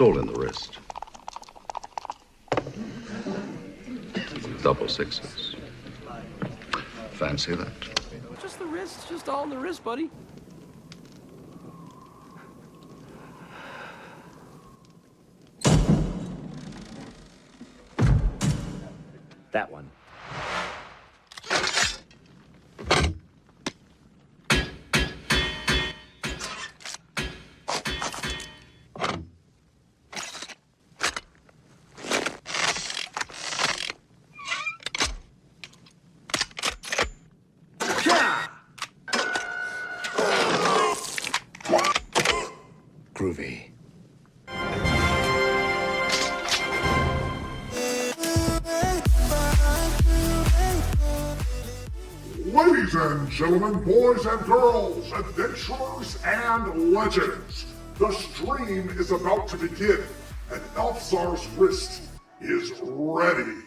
all in the wrist. Double sixes. Fancy that? Just the wrist, just all in the wrist, buddy. That one. Groovy. Ladies and gentlemen, boys and girls, adventurers and legends, the stream is about to begin, and ELFSAR's wrist is ready.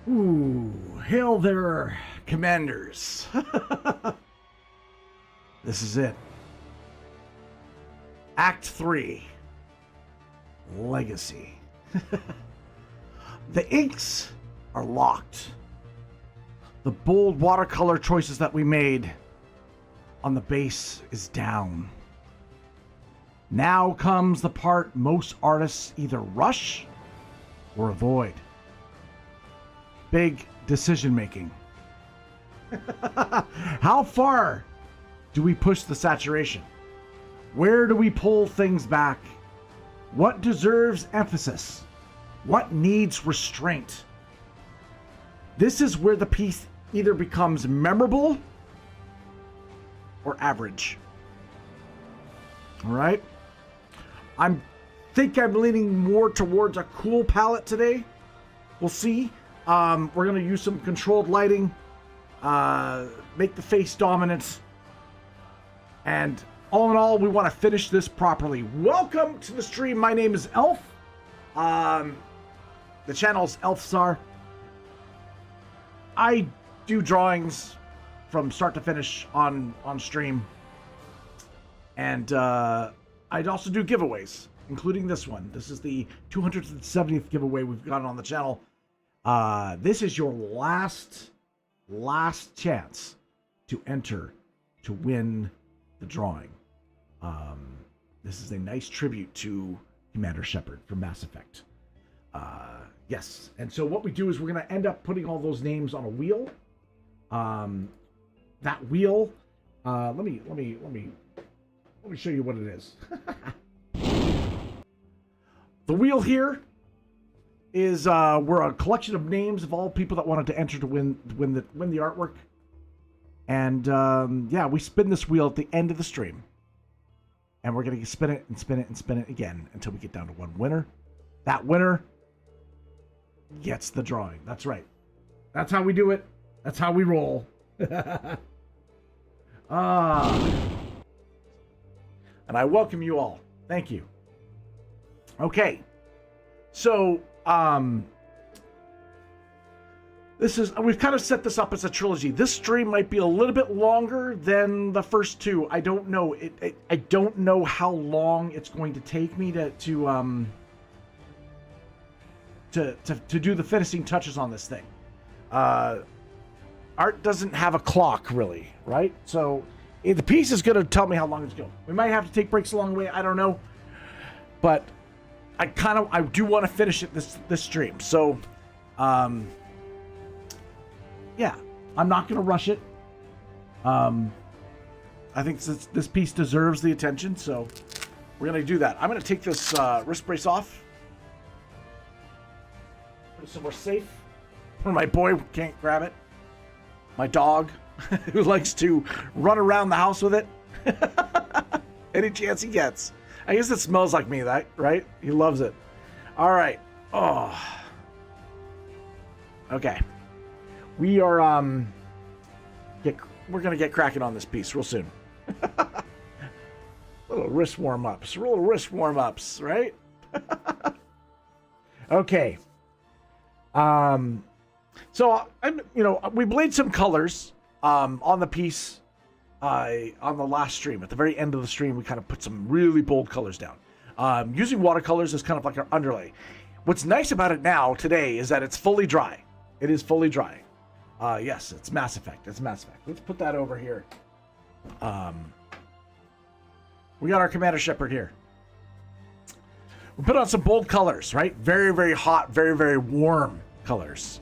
Ooh, hail there, commanders. This is it. Act 3. Legacy. The inks are locked. The bold watercolor choices that we made on the base is down. Now comes the part most artists either rush or avoid. Big decision making. How far do we push the saturation? Where do we pull things back? What deserves emphasis? What needs restraint? This is where the piece either becomes memorable or average. All right? I think I'm leaning more towards a cool palette today. We'll see. We're going to use some controlled lighting, make the face dominant, and all in all, we want to finish this properly. Welcome to the stream. My name is Elf. The channel's ELFSAR. I do drawings from start to finish on stream, and I'd also do giveaways, including this one. This is the 270th giveaway we've gotten on the channel. This is your last chance to enter to win the drawing. This is a nice tribute to Commander Shepard from Mass Effect. Yes, and so what we do is we're going to end up putting all those names on a wheel. That wheel, let me show you what it is. The wheel here is we're a collection of names of all people that wanted to enter to win the artwork. And yeah, we spin this wheel at the end of the stream. And we're going to spin it and spin it and spin it again until we get down to one winner. That winner gets the drawing. That's right. That's how we do it. That's how we roll. And I welcome you all. Thank you. Okay. So, we've kind of set this up as a trilogy. This stream might be a little bit longer than the first two. I don't know. I don't know how long it's going to take me to do the finishing touches on this thing. Art doesn't have a clock, really, right? So the piece is going to tell me how long it's going. We might have to take breaks along the way. I don't know, but I do want to finish it this stream. So, yeah, I'm not going to rush it. I think this piece deserves the attention, so we're going to do that. I'm going to take this wrist brace off. Put it somewhere safe where my boy can't grab it. My dog, who likes to run around the house with it any chance he gets. I guess it smells like me, right? He loves it. All right. Oh. Okay. We are we're gonna get cracking on this piece real soon. Little wrist warm-ups, right? Okay. So we blade some colors on the piece on the last stream. At the very end of the stream, we kind of put some really bold colors down. Using watercolors as kind of like our underlay. What's nice about it now today is that it's fully dry. It is fully dry. Yes, it's Mass Effect. It's Mass Effect. Let's put that over here. We got our Commander Shepard here. We put on some bold colors, right? Very, very hot, very, very warm colors.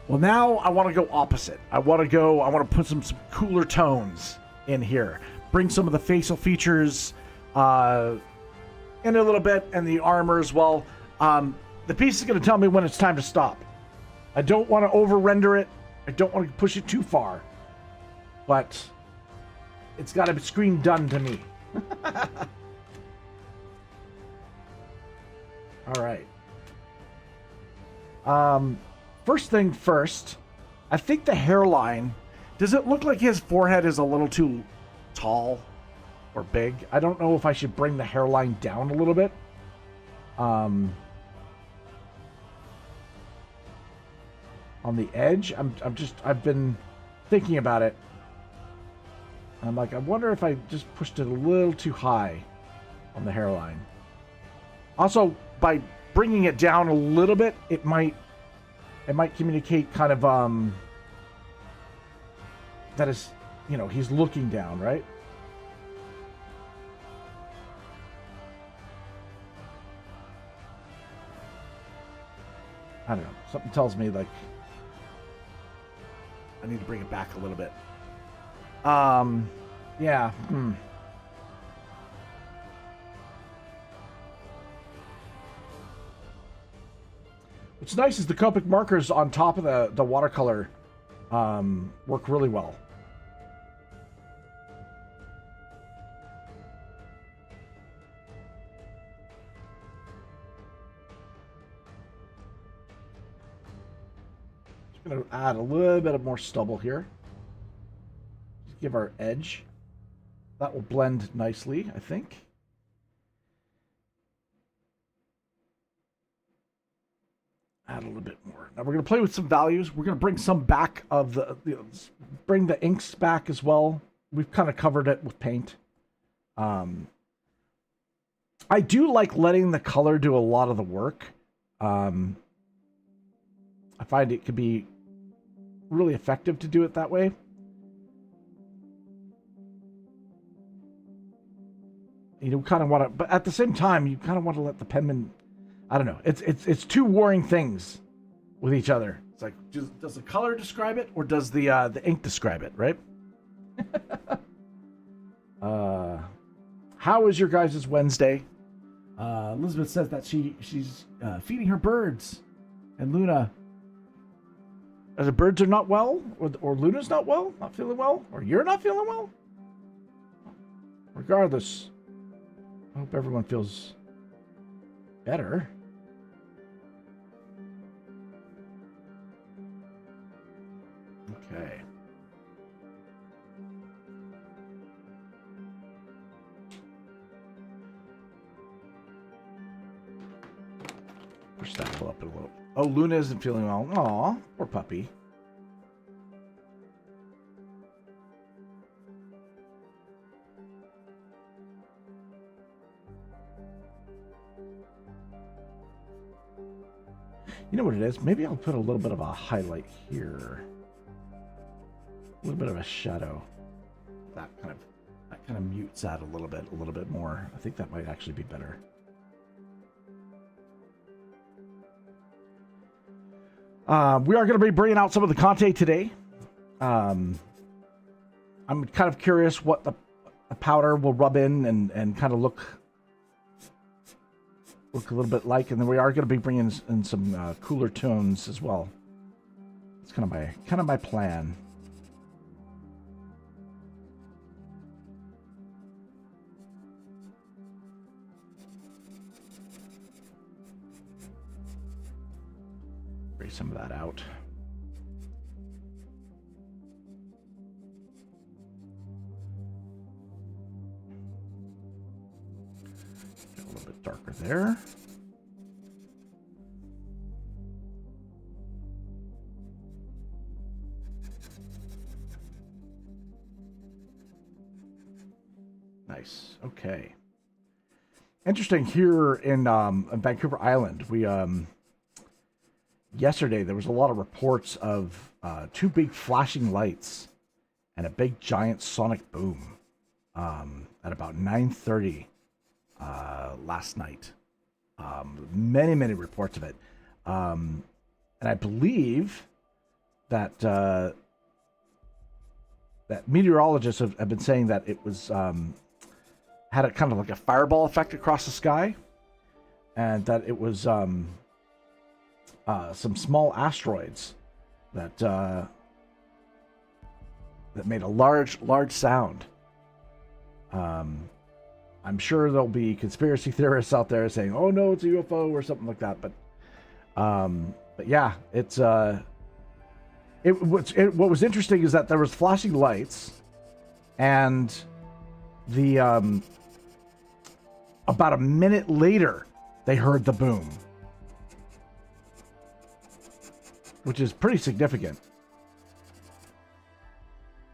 Well, now I want to go opposite. I want to put some cooler tones in here. Bring some of the facial features in a little bit, and the armor as well. The piece is going to tell me when it's time to stop. I don't want to over-render it. I don't want to push it too far. But it's got to scream done to me. All right. First thing first, I think the hairline, does it look like his forehead is a little too tall or big? I don't know if I should bring the hairline down a little bit. On the edge, I've been thinking about it. I'm like, I wonder if I just pushed it a little too high on the hairline. Also, by bringing it down a little bit, it might communicate kind of that is, he's looking down, right? I don't know. Something tells me like I need to bring it back a little bit. Yeah. What's nice is the Copic markers on top of the watercolor work really well. Just going to add a little bit of more stubble here. Just give our edge. That will blend nicely, I think. Add a little bit more. Now we're going to play with some values. We're going to bring some back of bring the inks back as well. We've kind of covered it with paint. I do like letting the color do a lot of the work. I find it could be really effective to do it that way. Kind of want to, but at the same time, you kind of want to let the penman. I don't know. It's two warring things with each other. It's like, does the color describe it, or does the ink describe it, right? How is your guys' Wednesday? Elizabeth says that she's feeding her birds, and Luna. The birds are not well, or Luna's not well, not feeling well, or you're not feeling well. Regardless, I hope everyone feels better. Okay. Push that pull up a little. Oh, Luna isn't feeling well. Aw, poor puppy. You know what it is? Maybe I'll put a little bit of a highlight here. A little bit of a shadow. That kind of mutes that a little bit more. I think that might actually be better. We are going to be bringing out some of the Conte today. I'm kind of curious what the powder will rub in and kind of look a little bit like, and then we are going to be bringing in some cooler tones as well. It's kind of my plan. Bring some of that out. Get a little bit darker there. Nice. Okay. Interesting here in Vancouver Island. We yesterday there was a lot of reports of two big flashing lights and a big giant sonic boom at about 9:30 last night. Many reports of it, and I believe that that meteorologists have been saying that it was had a kind of like a fireball effect across the sky, and that it was some small asteroids that that made a large sound. I'm sure there'll be conspiracy theorists out there saying, "Oh no, it's a UFO" or something like that. But yeah, it's what was interesting is that there was flashing lights, and the about a minute later they heard the boom, which is pretty significant.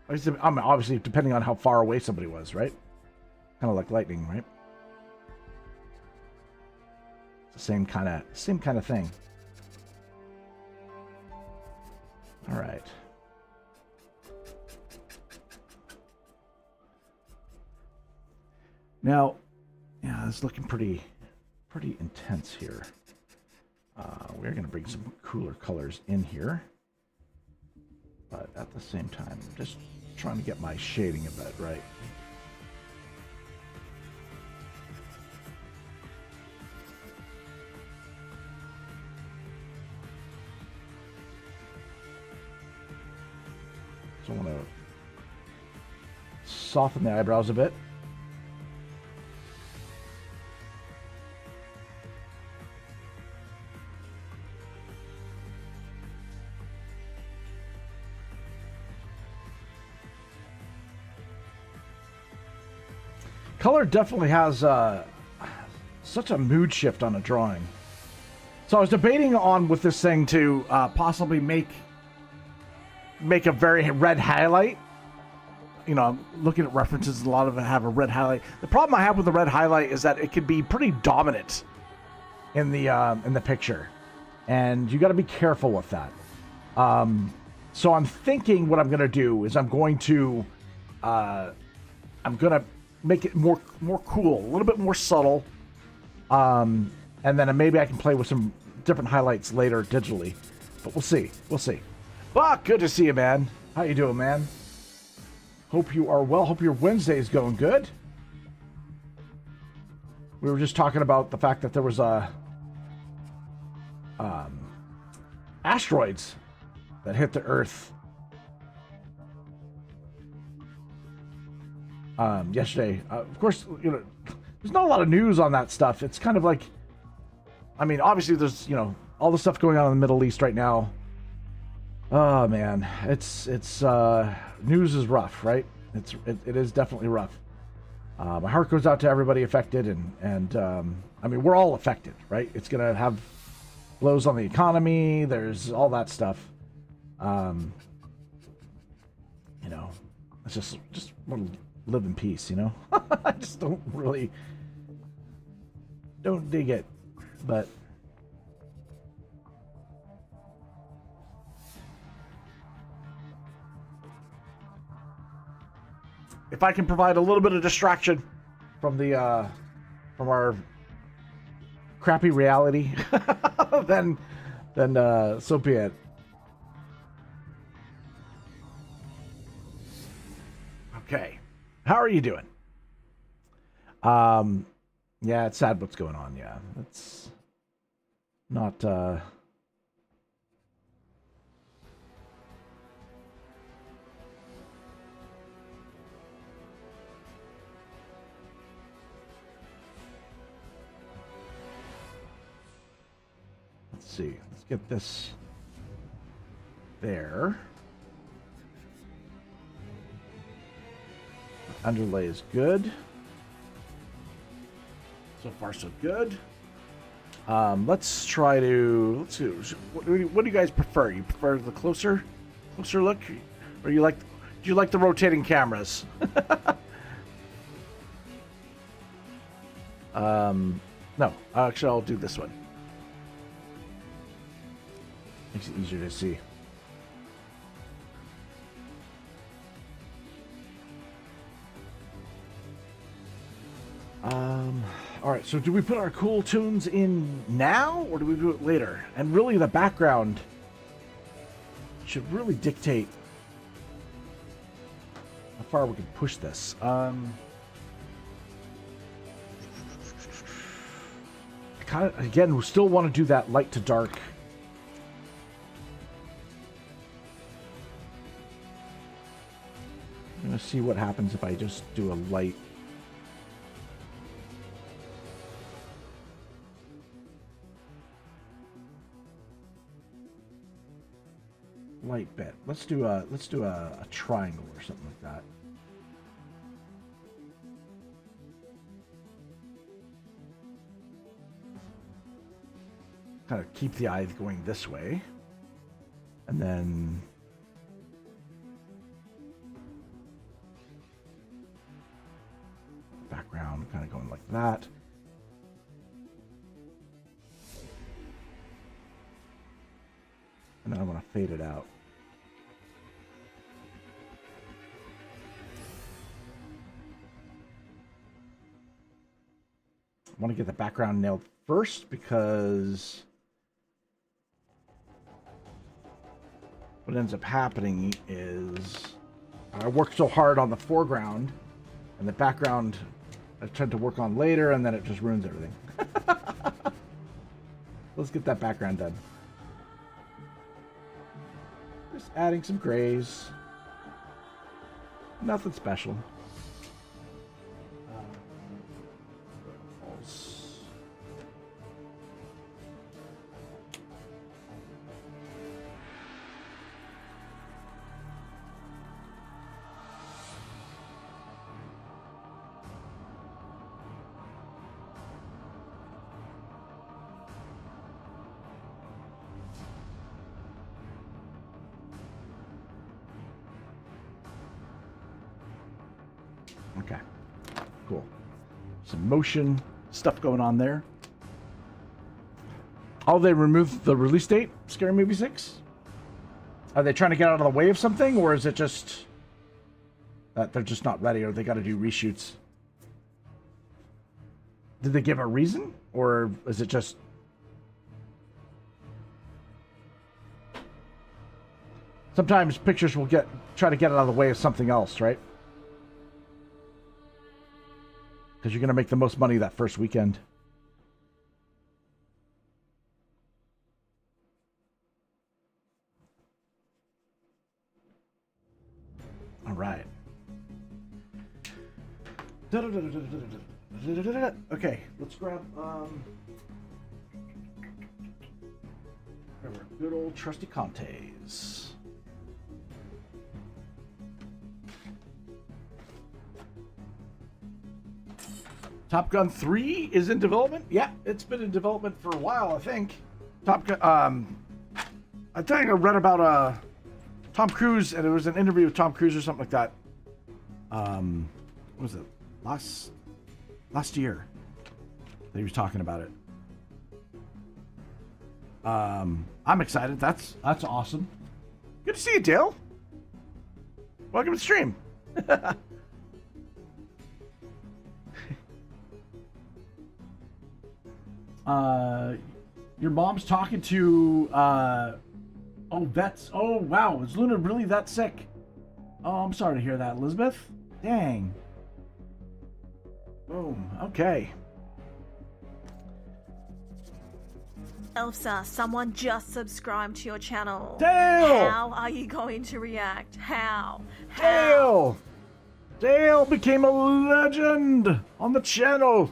I mean, obviously, depending on how far away somebody was, right? Kind of like lightning, right? It's the same kind of thing. All right. Now, yeah, it's looking pretty intense here. We're going to bring some cooler colors in here, but at the same time, just trying to get my shading a bit right. So I want to soften the eyebrows a bit. Color definitely has such a mood shift on a drawing. So I was debating on with this thing to possibly make a very red highlight. You know, I'm looking at references, a lot of it have a red highlight. The problem I have with the red highlight is that it could be pretty dominant in the picture, and you got to be careful with that. So I'm thinking what I'm going to do is I'm going to make it more cool, a little bit more subtle, and then maybe I can play with some different highlights later digitally. But we'll see. Ah, good to see you, man. How you doing, man? Hope you are well. Hope your Wednesday is going good. We were just talking about the fact that there was asteroids that hit the Earth yesterday. Of course, you know, there's not a lot of news on that stuff. It's kind of like, I mean, obviously there's, you know, all the stuff going on in the Middle East right now. Oh man, it's news is rough, right? It is definitely rough. My heart goes out to everybody affected, and I mean, we're all affected, right? It's gonna have blows on the economy. There's all that stuff. You know, it's just want to live in peace, you know. I just don't dig it, but. If I can provide a little bit of distraction from the from our crappy reality, then so be it. Okay, how are you doing? Yeah, it's sad what's going on. Yeah, it's not. Let's see. Let's get this there. Underlay is good. So far, so good. Let's try to. Let's see. What do you guys prefer? You prefer the closer look, or do you like the rotating cameras? No, actually, I'll do this one. Makes it easier to see. All right, so do we put our cool tunes in now, or do we do it later? And really, the background should really dictate how far we can push this. Again, we still want to do that light to dark. I'm going to see what happens if I just do a light. Light bit. Let's do a triangle or something like that. Kind of keep the eye going this way, and then background kind of going like that. And then I want to fade it out. I want to get the background nailed first because what ends up happening is I work so hard on the foreground and the background I tried to work on later, and then it just ruins everything. Let's get that background done. Just adding some grays. Nothing special. Okay, cool. Some motion stuff going on there. Oh, they removed the release date, Scary Movie 6? Are they trying to get out of the way of something, or is it just that they're just not ready, or they got to do reshoots? Did they give a reason, or is it just... Sometimes pictures will try to get out of the way of something else, right? Because you're going to make the most money that first weekend. All right. Okay, let's grab good old trusty Contes. Top Gun 3 is in development? Yeah, it's been in development for a while, I think. Top Gun, I think I read about Tom Cruise, and it was an interview with Tom Cruise or something like that. What was it? Last year that he was talking about it. I'm excited. That's awesome. Good to see you, Dale. Welcome to the stream. Your mom's talking to vets. Oh wow, is Luna really that sick? Oh, I'm sorry to hear that, Elizabeth. Dang. Boom. Okay. ELFSAR, someone just subscribed to your channel. Dale! How are you going to react? How? Dale! Dale became a legend on the channel.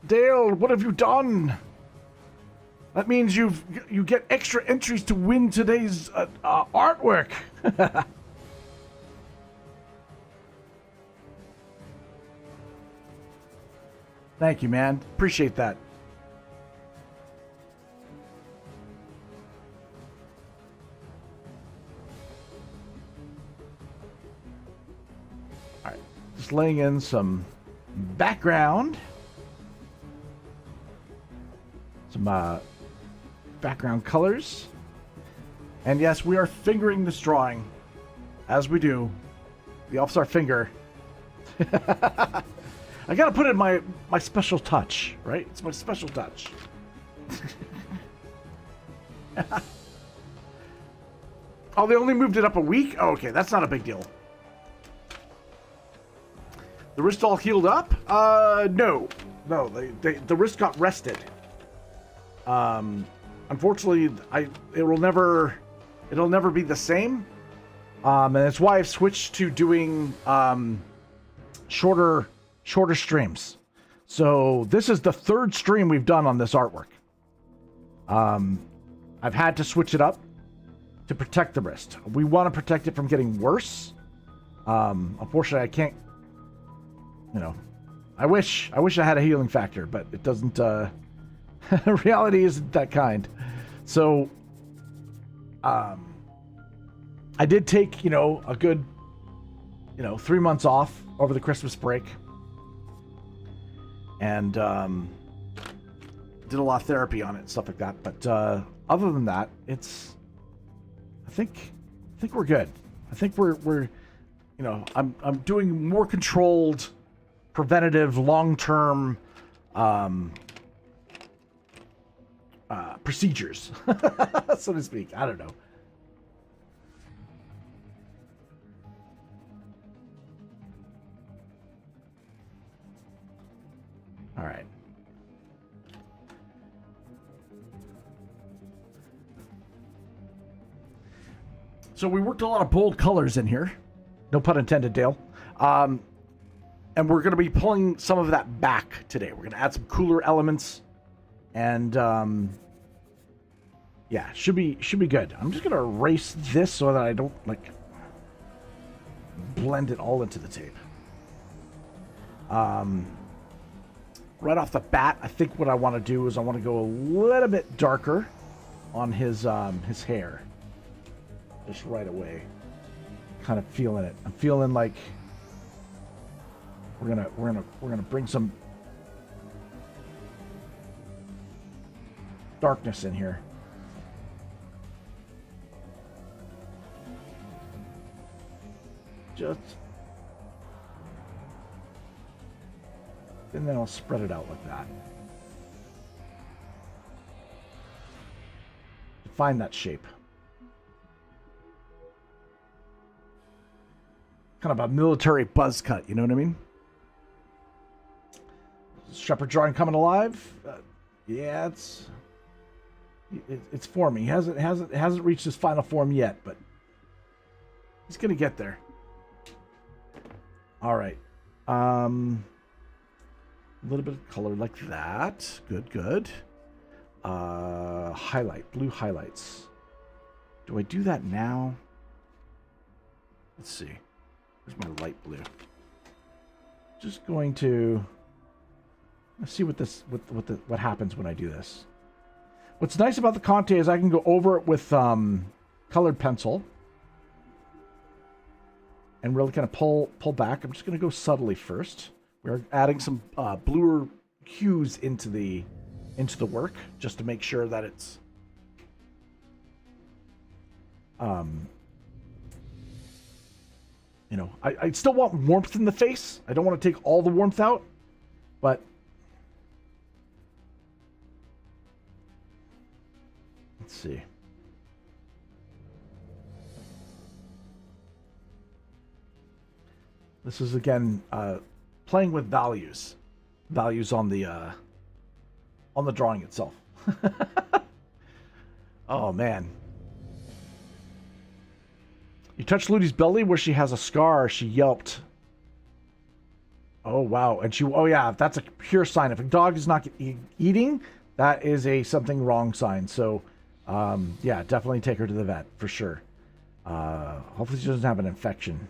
Dale, what have you done? That means you get extra entries to win today's artwork. Thank you, man. Appreciate that. All right, just laying in some background. Some background colors. And yes, we are fingering this drawing. As we do. The ELFSAR finger. I gotta put in my special touch, right? It's my special touch. Oh, they only moved it up a week? Oh, okay, that's not a big deal. The wrist all healed up? No. No, the wrist got rested. Unfortunately, it'll never be the same. And that's why I've switched to doing shorter streams. So this is the third stream we've done on this artwork. I've had to switch it up to protect the wrist. We want to protect it from getting worse. Unfortunately, I can't. You know, I wish I had a healing factor, but it doesn't. Reality isn't that kind. So, I did take, a good, 3 months off over the Christmas break. And did a lot of therapy on it and stuff like that. But other than that, I think we're good. I think we're I'm doing more controlled, preventative, long-term procedures, so to speak. I don't know. All right. So we worked a lot of bold colors in here. No pun intended, Dale. And we're going to be pulling some of that back today. We're going to add some cooler elements. And, yeah, should be good. I'm just going to erase this so that I don't, blend it all into the tape. Right off the bat, I think what I want to do is I want to go a little bit darker on his hair. Just right away. Kind of feeling it. I'm feeling like we're gonna bring some darkness in here. Just, and then I'll spread it out like that. Find that shape. Kind of a military buzz cut, you know what I mean? Shepard drawing coming alive. Yeah, it's forming. He hasn't reached his final form yet, but he's gonna get there. All right. A little bit of color like that. Good. Highlight, blue highlights. Do I do that now? Let's see. Where's my light blue? Just going to see what happens when I do this. What's nice about the Conte is I can go over it with colored pencil and really kind of pull back. I'm just going to go subtly first. We're adding some bluer hues into the work just to make sure that it's I still want warmth in the face. I don't want to take all the warmth out, but let's see. This is again playing with values on the drawing itself. Oh man. You touched Ludi's belly where she has a scar. She yelped. Oh, wow. And yeah, that's a pure sign. If a dog is not eating, that is something wrong sign. So, yeah, definitely take her to the vet for sure. Hopefully she doesn't have an infection.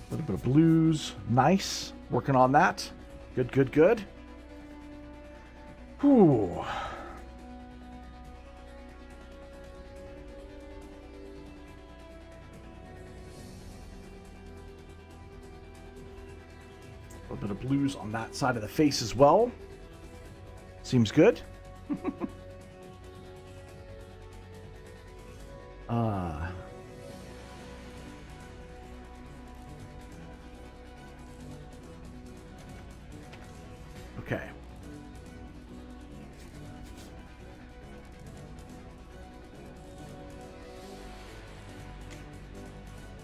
A little bit of blues. Nice. Working on that. Good, good, good. Whew. A little bit of blues on that side of the face as well. Seems good. Okay.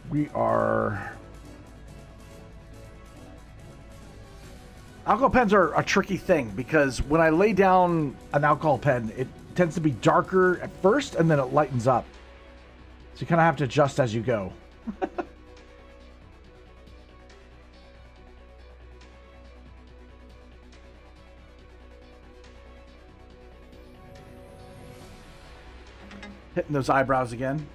We are... Alcohol pens are a tricky thing because when I lay down an alcohol pen, it tends to be darker at first and then it lightens up. So you kind of have to adjust as you go. Hitting those eyebrows again.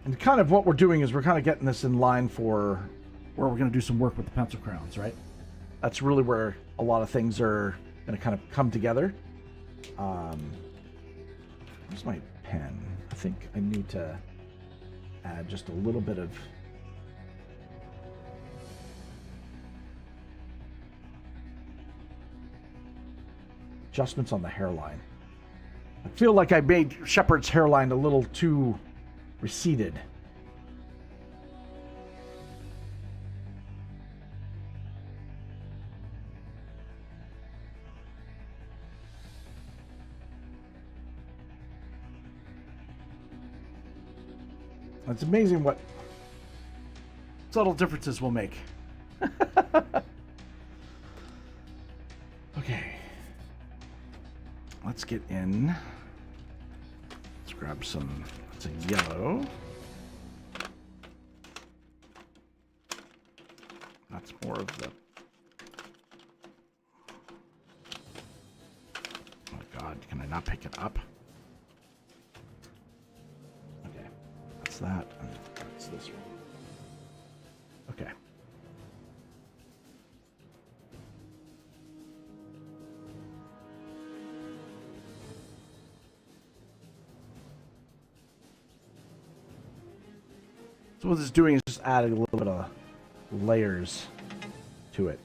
And kind of what we're doing is we're kind of getting this in line for where we're going to do some work with the pencil crowns, right? That's really where a lot of things are going to kind of come together. Where's my pen? I think I need to add just a little bit of... adjustments on the hairline. I feel like I made Shepard's hairline a little too receded. It's amazing what subtle differences will make. Okay. Let's get in. Let's grab some... It's a yellow. That's more of the... Oh my god, can I not pick it up? Okay, that's that, and that's this one. Okay. So what this is doing is just adding a little bit of layers to it.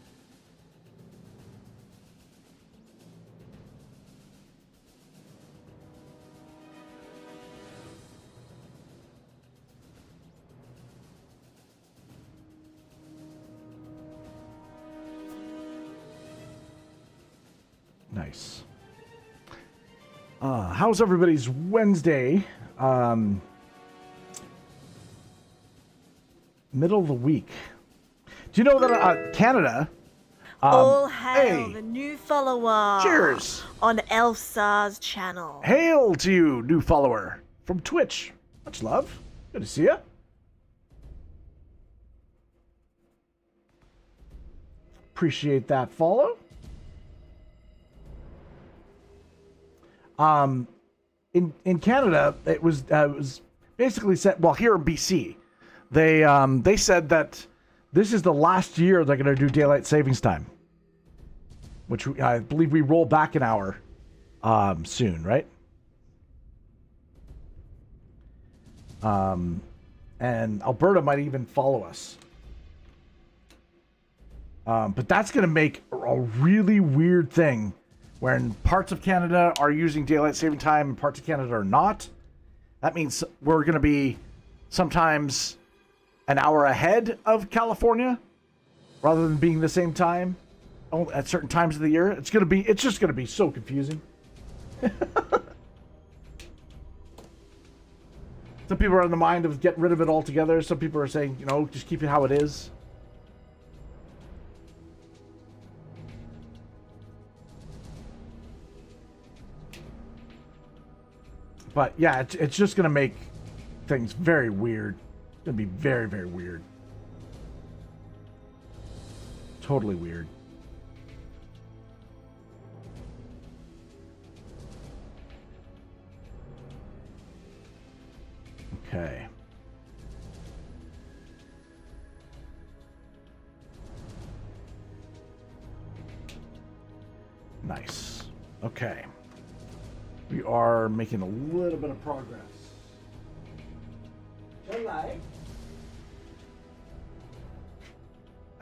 Nice. How's everybody's Wednesday? Middle of the week. Do you know that Canada... All hail hey, the new follower. Cheers. On ELFSAR's channel. Hail to you, new follower. From Twitch. Much love. Good to see you. Appreciate that follow. In Canada, it was basically said, well, here in BC, they said that this is the last year they're going to do daylight savings time, which I believe we roll back an hour soon, right? And Alberta might even follow us. But that's going to make a really weird thing when parts of Canada are using daylight saving time and parts of Canada are not. That means we're going to be sometimes an hour ahead of California rather than being the same time at certain times of the year. It's just going to be so confusing. Some people are in the mind of getting rid of it altogether. Some people are saying, you know, just keep it how it is. But yeah, it's just going to make things very weird. It's going to be very, very weird. Totally weird. Okay. Nice. Okay. We are making a little bit of progress. I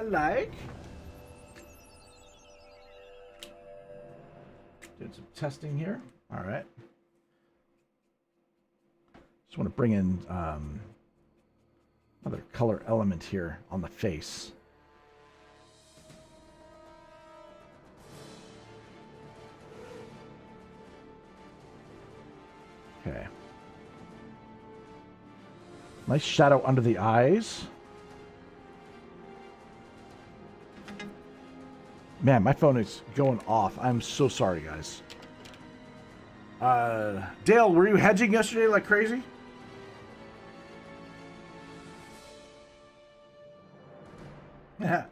like. Doing some testing here. All right. Just want to bring in another color element here on the face. Okay. Nice shadow under the eyes. Man, my phone is going off. I'm so sorry, guys. Dale, were you hedging yesterday like crazy? Yeah.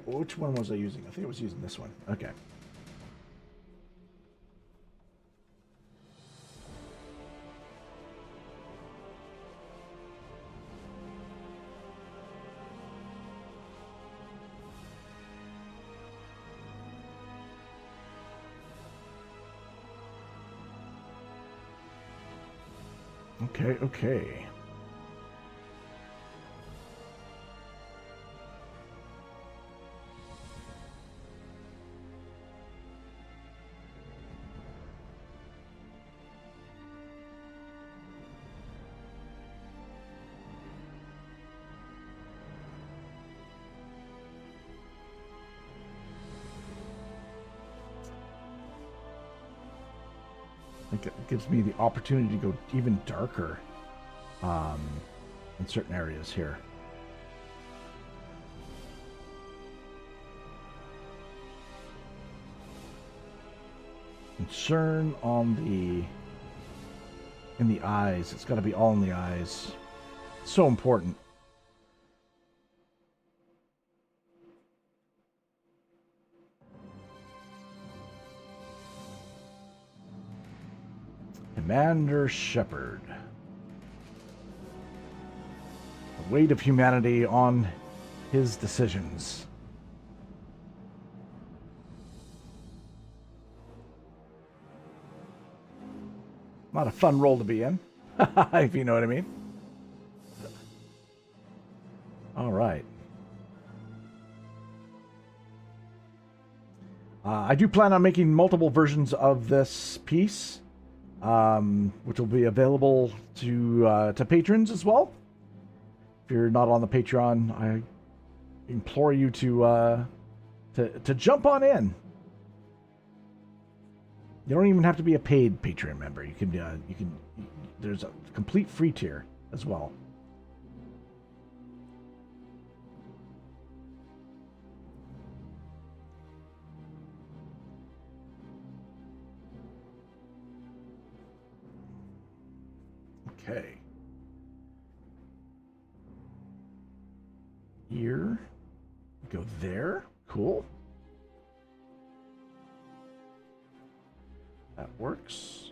Which one was I using? I think I was using this one. Okay. Okay. I think it gives me the opportunity to go even darker in certain areas here. Concern on in the eyes. It's got to be all in the eyes. So important. Commander Shepard. The weight of humanity on his decisions. Not a fun role to be in, if you know what I mean. All right. I do plan on making multiple versions of this piece, which will be available to patrons as well. If you're not on the Patreon, I implore you to jump on in. You don't even have to be a paid Patreon member. You can. There's a complete free tier as well. Okay. Here. Go there. Cool. That works.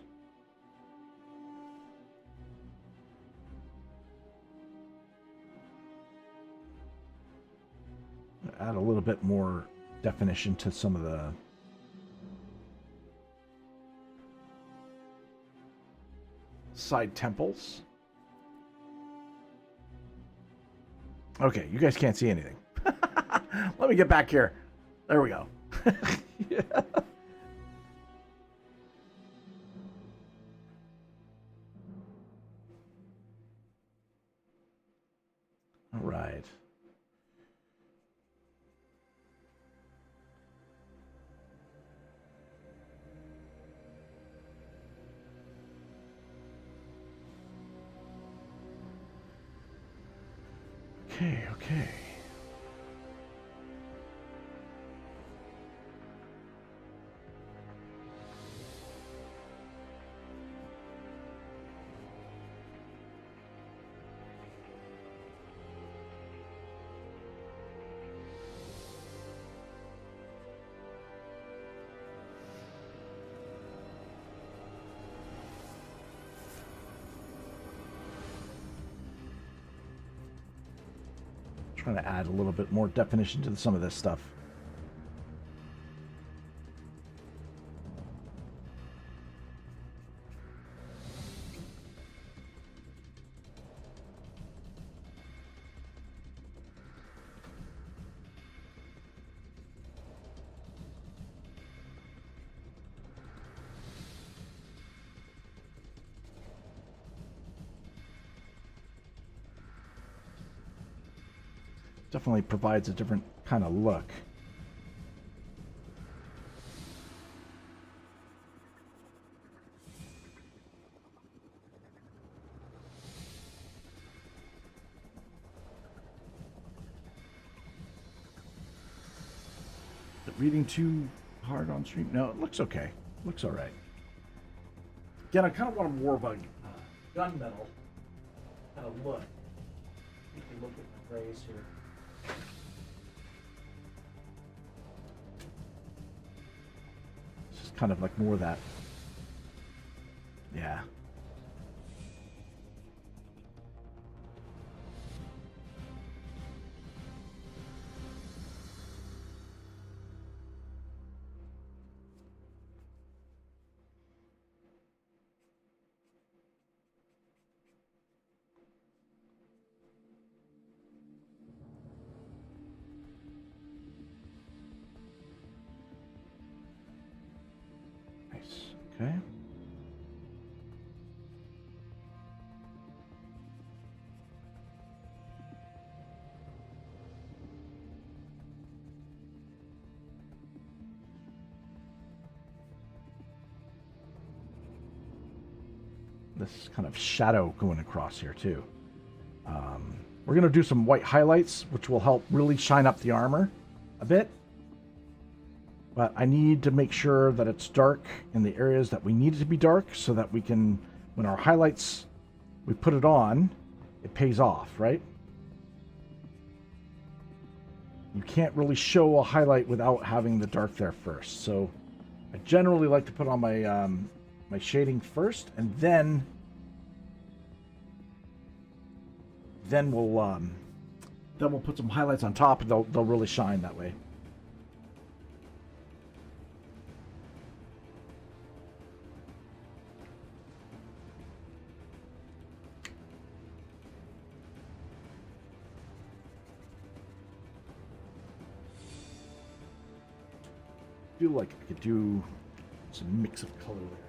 Add a little bit more definition to some of the side temples. Okay, you guys can't see anything. Let me get back here. There we go. Yeah. All right. Okay. Trying to add a little bit more definition to some of this stuff. Definitely provides a different kind of look. Is it reading too hard on stream? No, it looks okay. Looks all right. Again, I kind of want more of a gunmetal kind of look. You can look at the grays here. This is kind of like more of that. Yeah. Okay. This kind of shadow going across here too. We're going to do some white highlights, which will help really shine up the armor a bit. But I need to make sure that it's dark in the areas that we need it to be dark so that we can, when our highlights, we put it on, it pays off, right? You can't really show a highlight without having the dark there first. So I generally like to put on my my shading first, and then we'll put some highlights on top, and they'll really shine that way. I feel like I could do some mix of color there.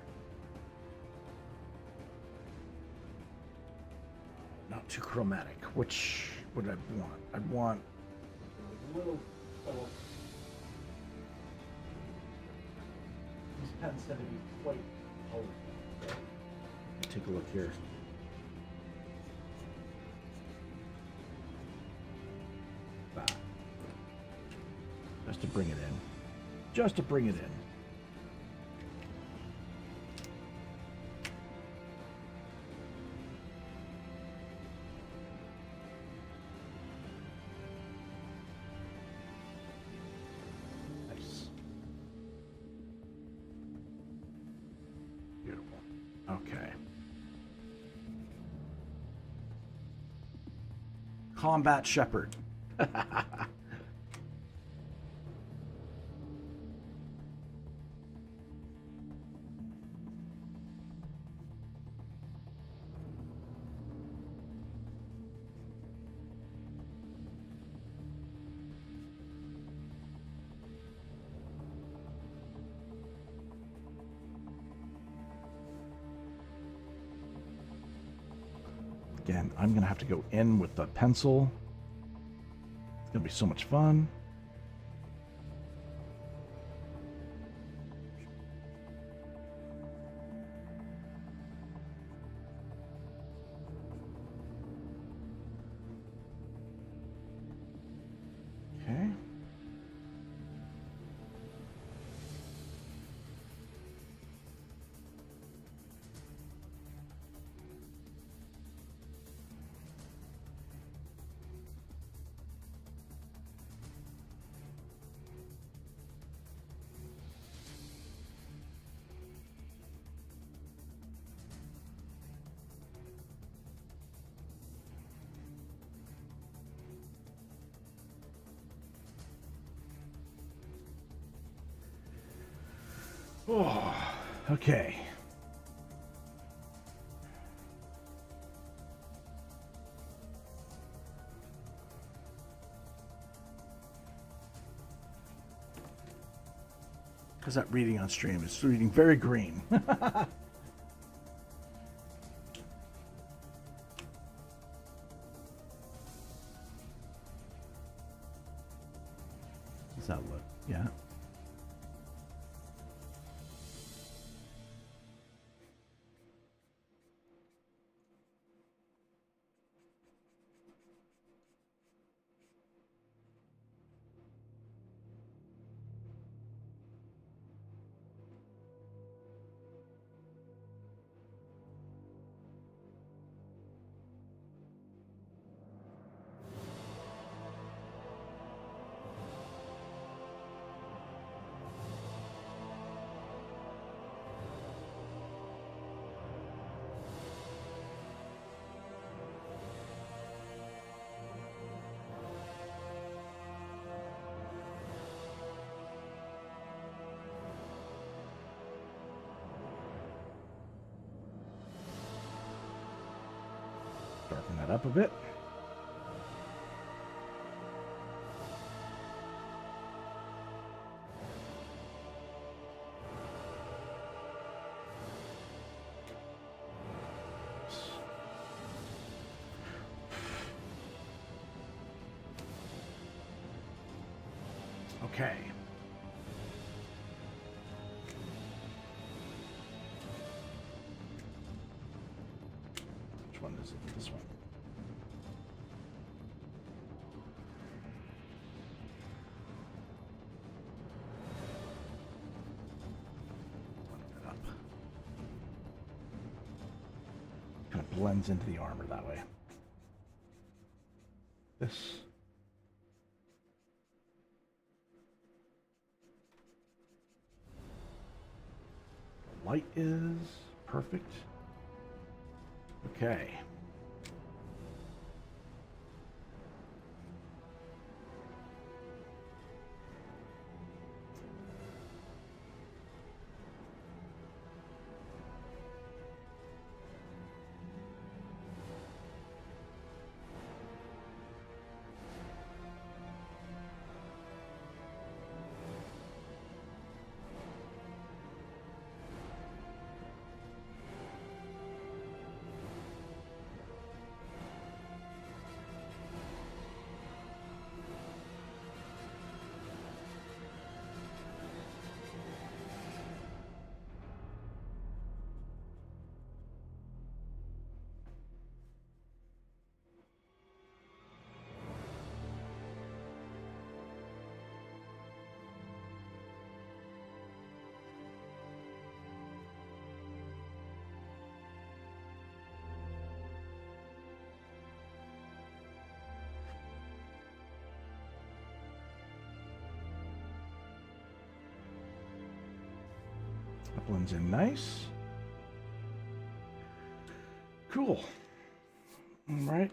Not too chromatic. Which would I want? I'd want a little. These pens tend to be quite colorful. Take a look here. Just to bring it in. Just to bring it in. Nice. Beautiful. Okay. Combat Shepard. Again, I'm going to have to go in with the pencil. It's going to be so much fun. Okay. Oh, okay. How's that reading on stream? It's reading very green. Does that look? Yeah. Darken that up a bit. Okay. Which one is it? This one. That up. Kind of blends into the armor that way. This. Light is perfect. Okay. That blends in nice. Cool. All right.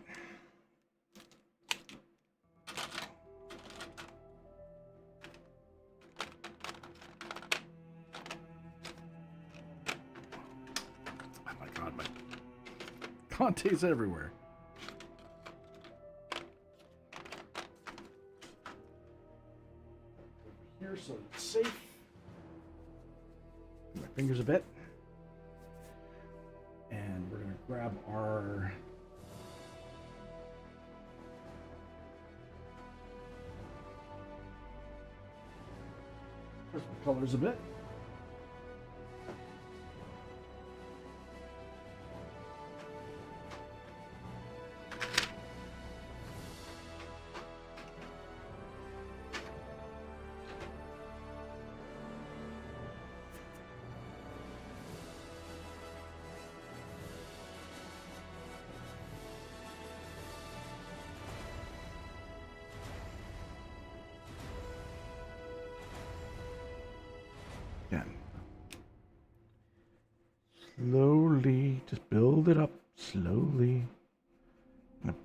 Oh my God, my Conte's everywhere. Over here so it's safe. My fingers a bit. And we're going to grab our colors a bit. Slowly, just build it up slowly. I'm gonna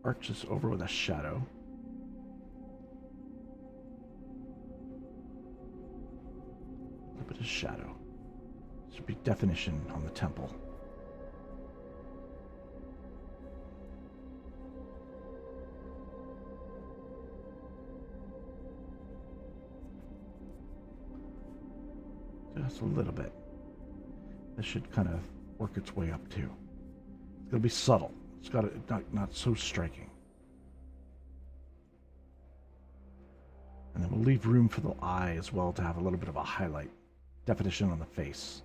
arch this over with a shadow. A little bit Just shadow. Should be definition on the temple. Just a little bit. This should kind of work its way up too. It's gonna be subtle. It's got to not so striking. And then we'll leave room for the eye as well to have a little bit of a highlight. Definition on the face.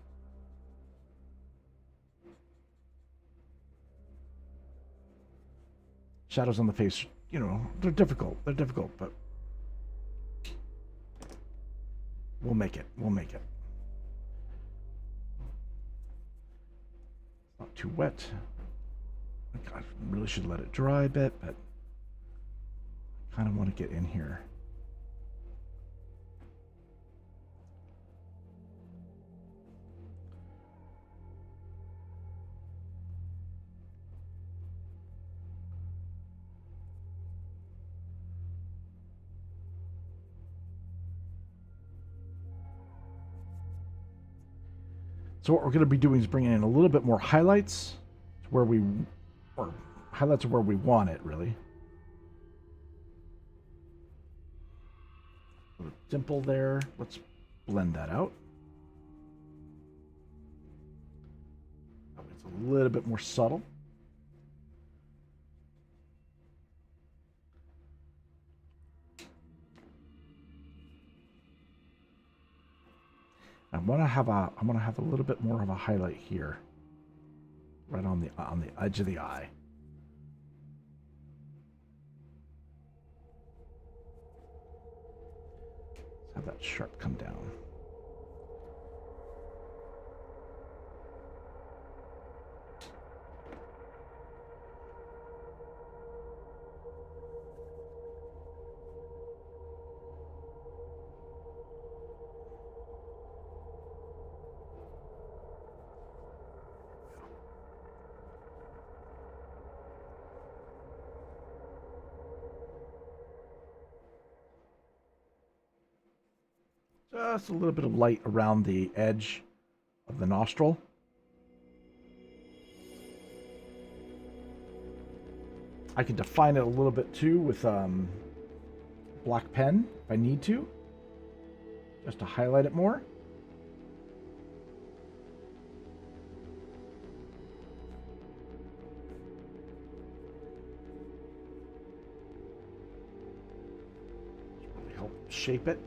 Shadows on the face, you know, they're difficult. They're difficult, but we'll make it. We'll make it. Not too wet. I really should let it dry a bit, but I kind of want to get in here. So what we're going to be doing is bringing in a little bit more highlights to where we, or highlights of where we want it, really. A little dimple there. Let's blend that out. That way it's a little bit more subtle. I want to have a little bit more of a highlight here, right on the edge of the eye. Let's have that sharp come down. Just a little bit of light around the edge of the nostril. I can define it a little bit too with black pen if I need to, just to highlight it more. Really help shape it.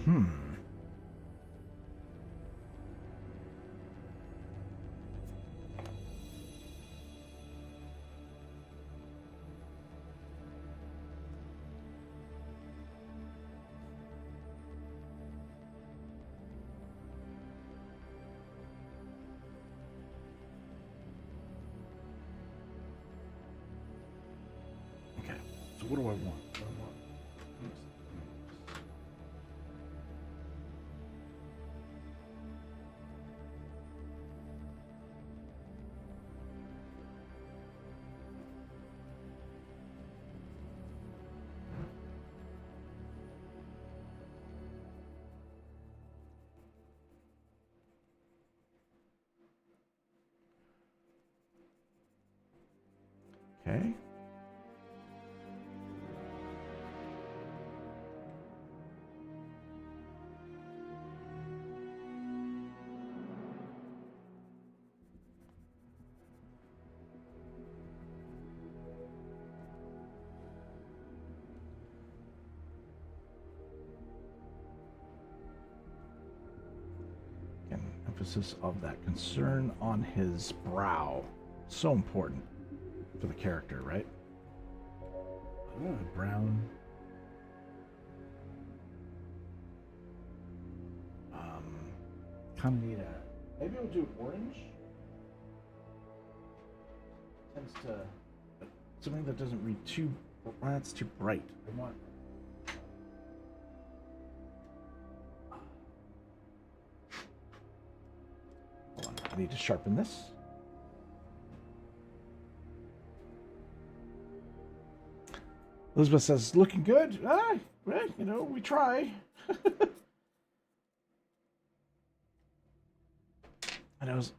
Hmm. Okay, so what do I want? Okay. Again, emphasis of that concern on his brow. So important for the character, right? Brown. Kind of need a. Maybe we'll do orange. Tends to. Something that doesn't read too. That's too bright. I want. I need to sharpen this. Elizabeth says, looking good. Ah, well, you know, we try. And I was...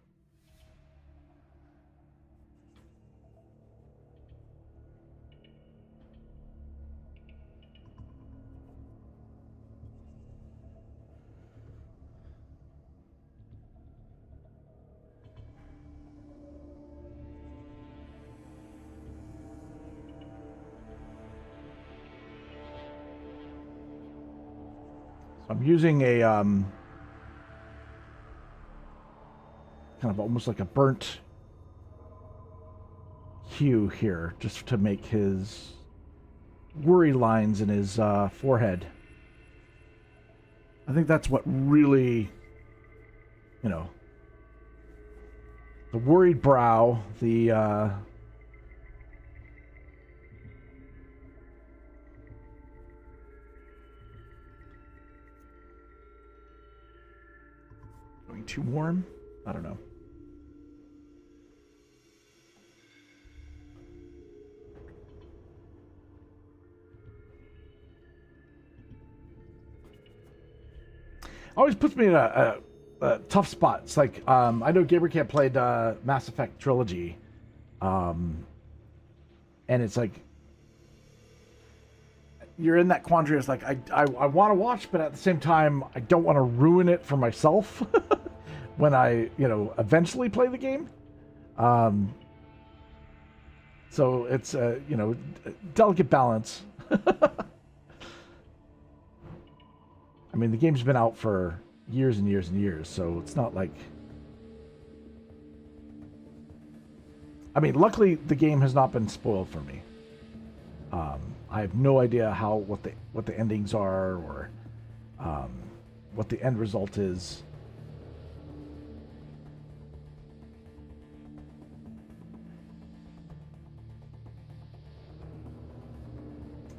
I'm using a kind of almost like a burnt hue here, just to make his worry lines in his forehead. I think that's what really, you know, the worried brow, the too warm? I don't know. Always puts me in a tough spot. It's like, I know Gabriel can't play the Mass Effect trilogy. And it's like, you're in that quandary. It's like, I want to watch, but at the same time, I don't want to ruin it for myself. When I, you know, eventually play the game. So it's, you know, delicate balance. I mean, the game's been out for years and years and years, so it's not like... I mean, luckily, the game has not been spoiled for me. I have no idea what the endings are, or what the end result is.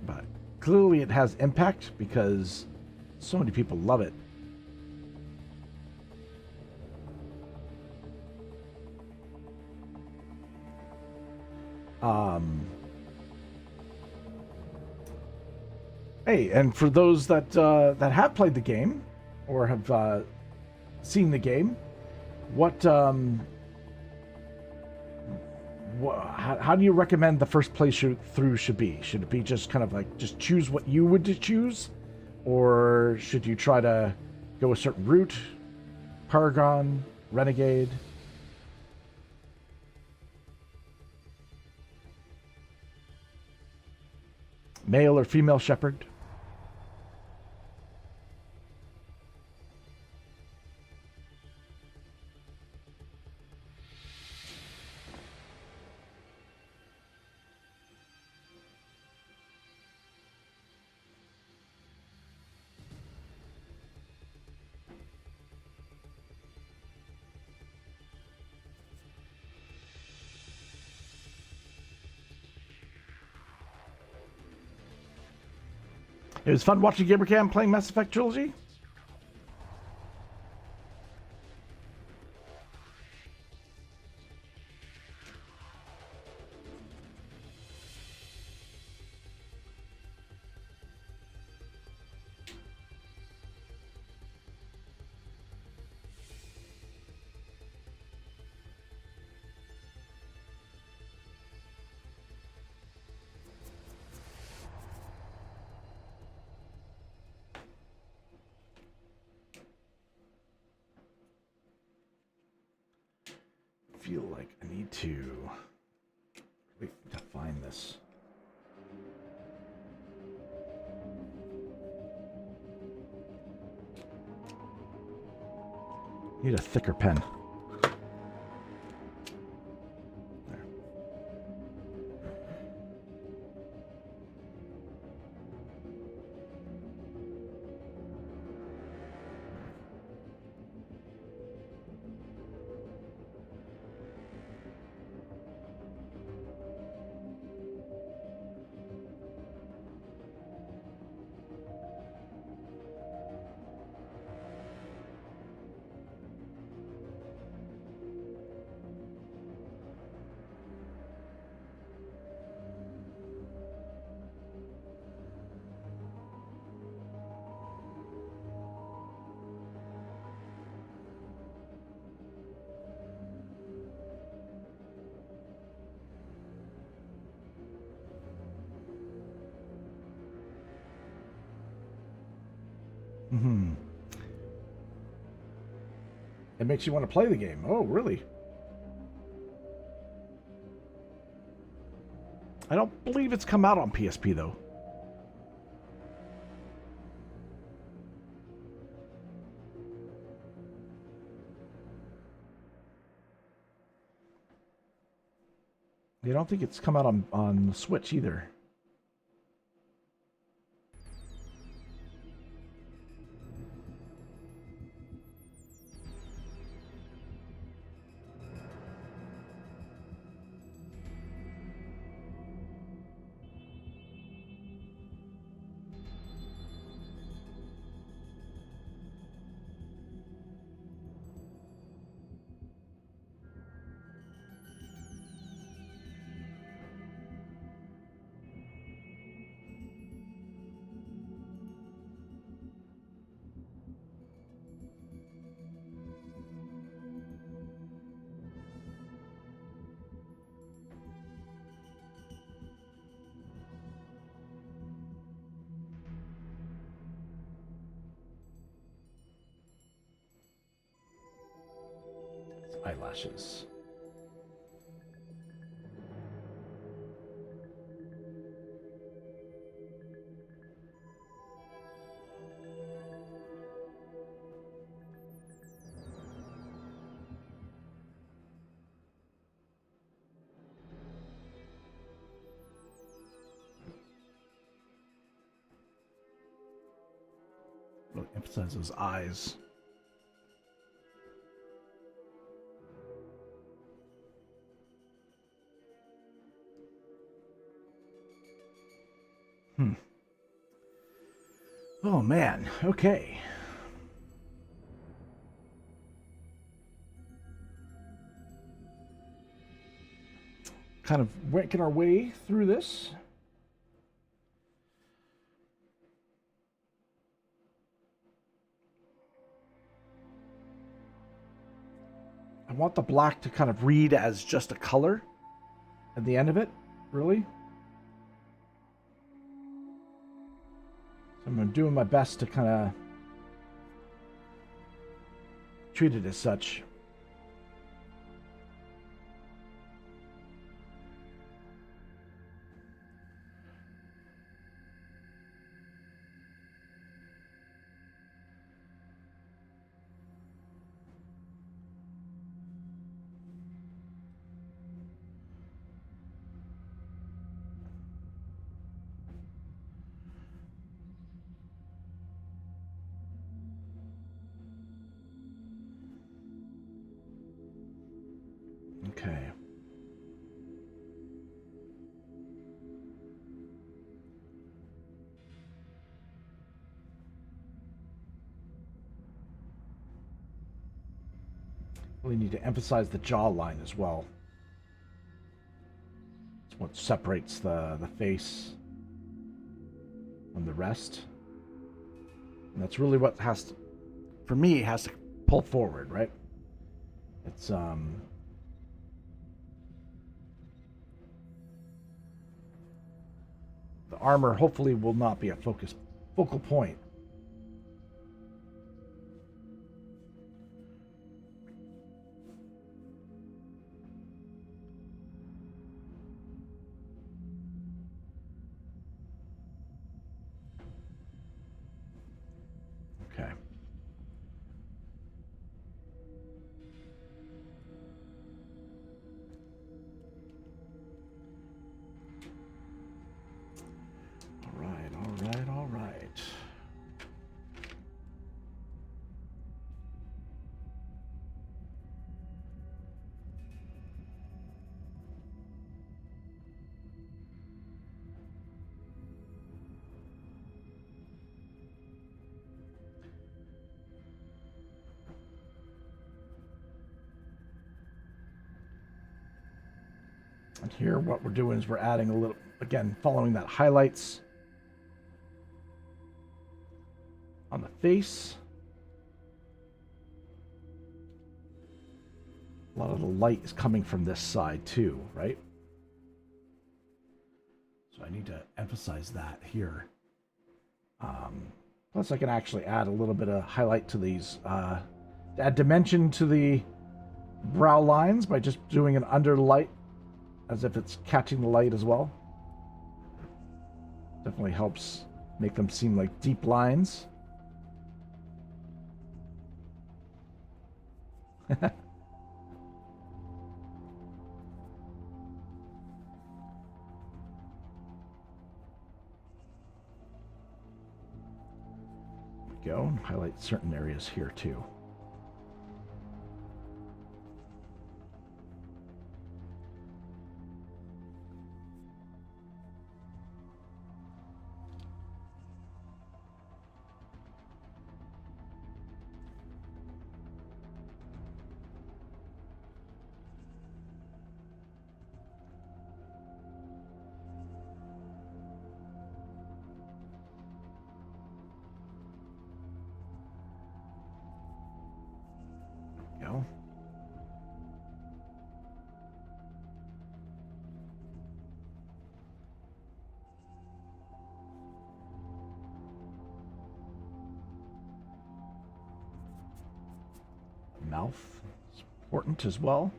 But clearly it has impact because so many people love it. Hey, and for those that that have played the game or have seen the game, how do you recommend the first playthrough should be? Should it be just kind of like just choose what you would choose, or should you try to go a certain route? Paragon, Renegade. Male or female Shepard? It was fun watching Gamercam playing Mass Effect Trilogy. Feel like I need to wait to find this. Need a thicker pen. There. It makes you want to play the game. Oh, really? I don't believe it's come out on PSP, though. I don't think it's come out on the Switch either. Eyelashes. Really emphasize those eyes. Oh man, okay. Kind of working our way through this. I want the black to kind of read as just a color at the end of it, really. I'm doing my best to kind of treat it as such. Okay. Really need to emphasize the jawline as well. It's what separates the face from the rest. And that's really what has to, for me, it has to pull forward, right? It's the armor hopefully will not be a focal point. Okay. All right. And here what we're doing is we're adding a little, again, following that highlights on the face. A lot of the light is coming from this side too, right? So I need to emphasize that here. Plus, I can actually add a little bit of highlight to these. Add dimension to the brow lines by just doing an under light, as if it's catching the light as well. Definitely helps make them seem like deep lines. Go and highlight certain areas here too. Go. Mouth is important as well,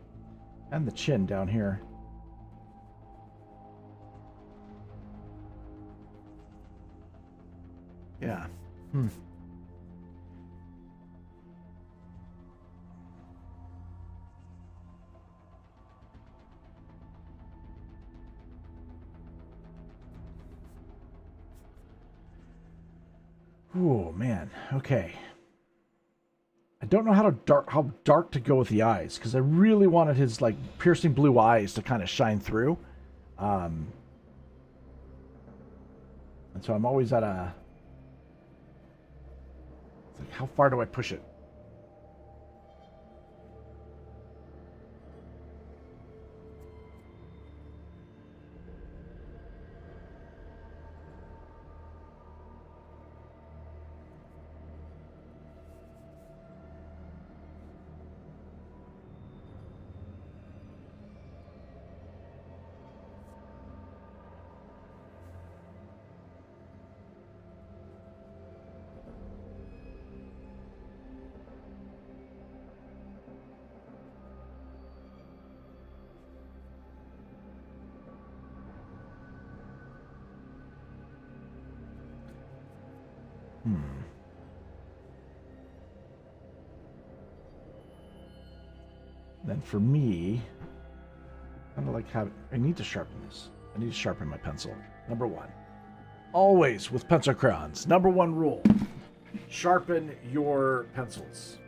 and the chin down here. Yeah. Oh man. Okay. I don't know how dark to go with the eyes, because I really wanted his like piercing blue eyes to kind of shine through. And so I'm always at a, it's like, how far do I push it? Then for me, kind of like how I need to sharpen this. I need to sharpen my pencil. Number one. Always with pencil crayons. Number one rule. Sharpen your pencils.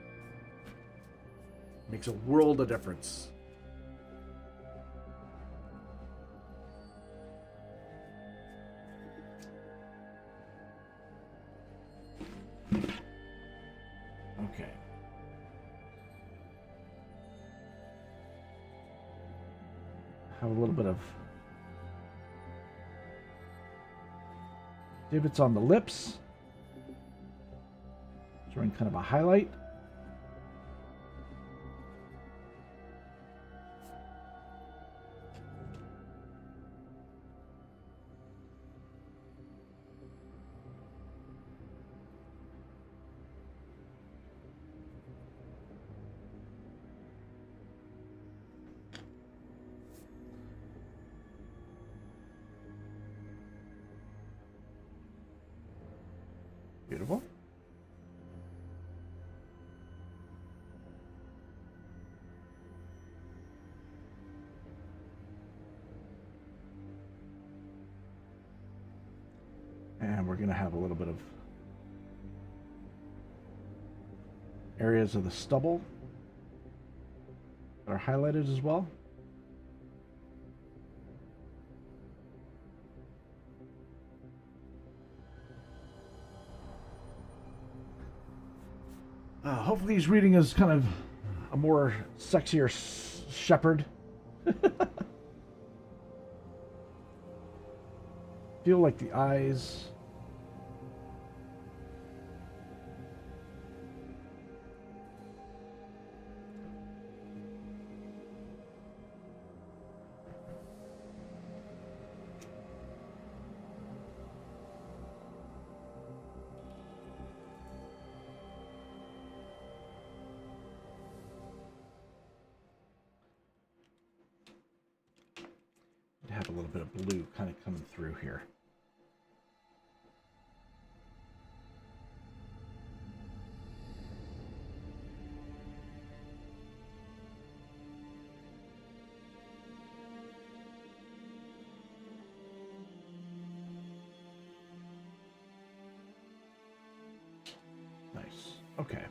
Makes a world of difference. Okay. Have a little bit of divots on the lips. Drawing kind of a highlight. Beautiful. And we're going to have a little bit of areas of the stubble that are highlighted as well. Hopefully he's reading as kind of a more sexier Shepard. Feel like the eyes. get a little bit of blue kind of coming through here. Nice. Okay.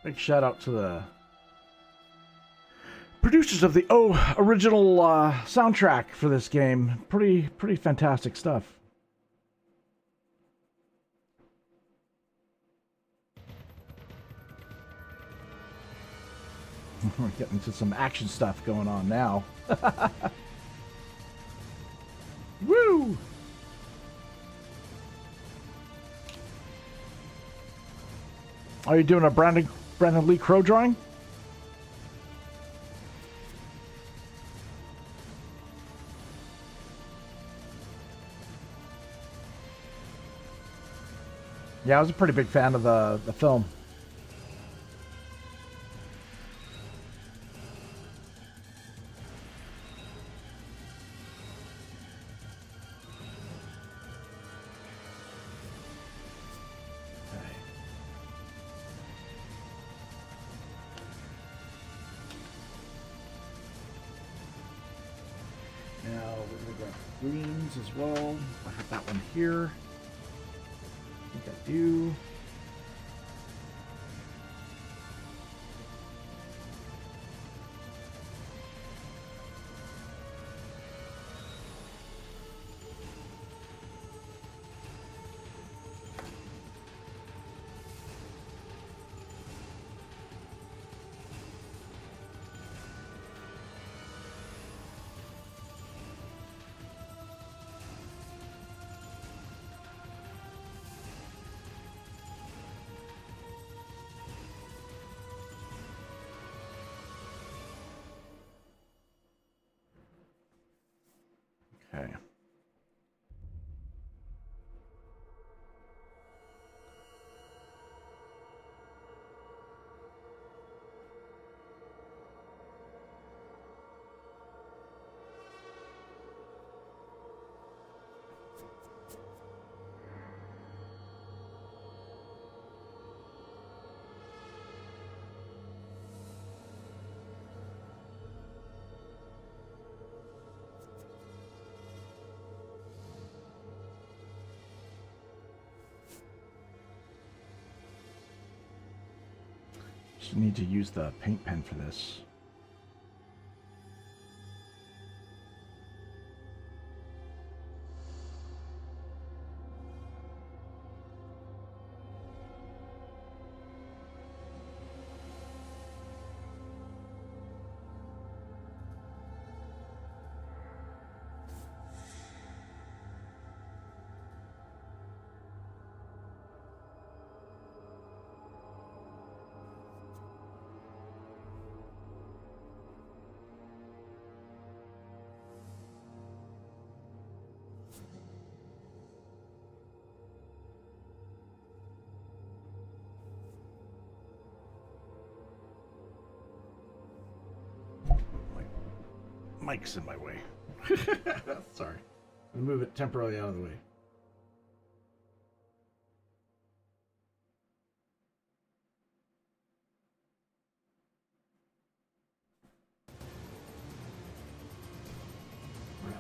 Big shout out to the producers of the original soundtrack for this game. Pretty fantastic stuff. We're getting to some action stuff going on now. Woo! Are you doing a Brandon Lee Crow drawing? Yeah, I was a pretty big fan of the film. Greens as well. I have that one here. I think I do. Okay. Just need to use the paint pen for this. Mic's in my way. Sorry. I'll move it temporarily out of the way. Right.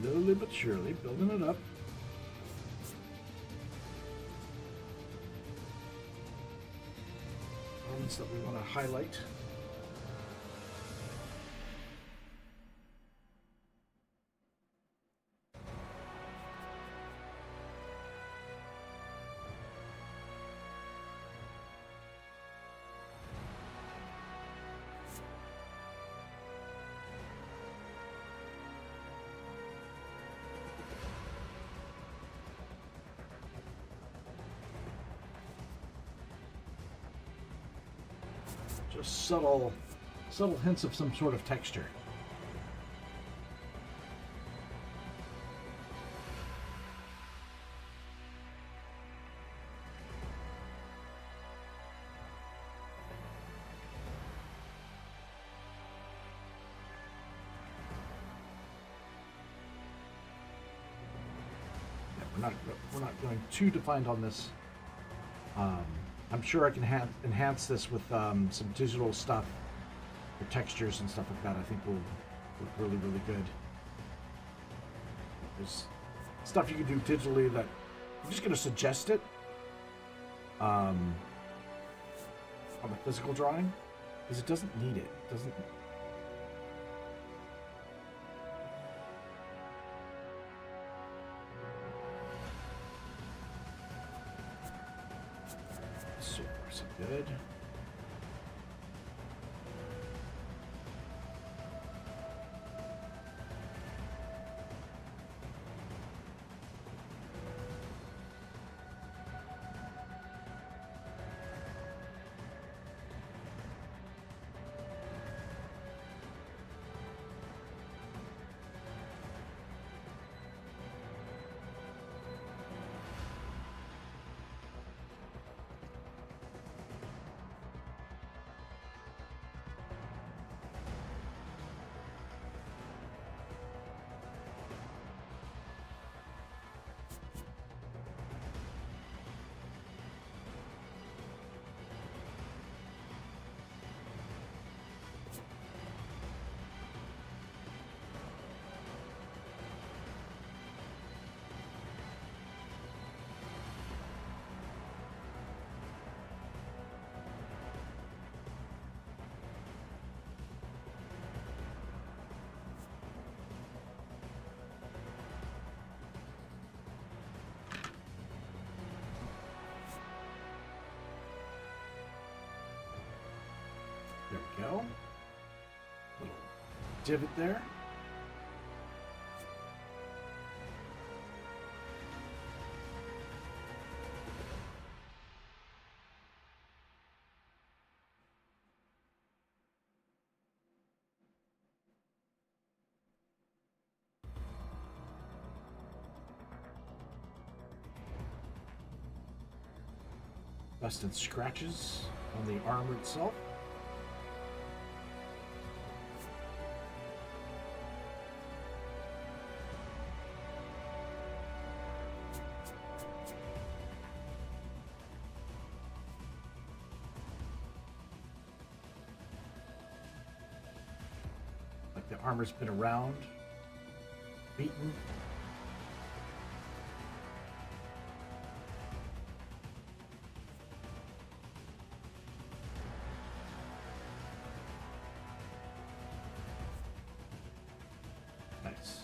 Slowly but surely, building it up. Elements that we want to highlight. Just subtle hints of some sort of texture. Yeah, we're not going too defined on this. I'm sure I can enhance this with some digital stuff for textures and stuff like that. I think will look really, really good. There's stuff you can do digitally that I'm just going to suggest it on the physical drawing because it doesn't need it. It doesn't. So far, so good. There we go. Little divot there. Dust and scratches on the armor itself. Like the armor's been around, beaten. Nice.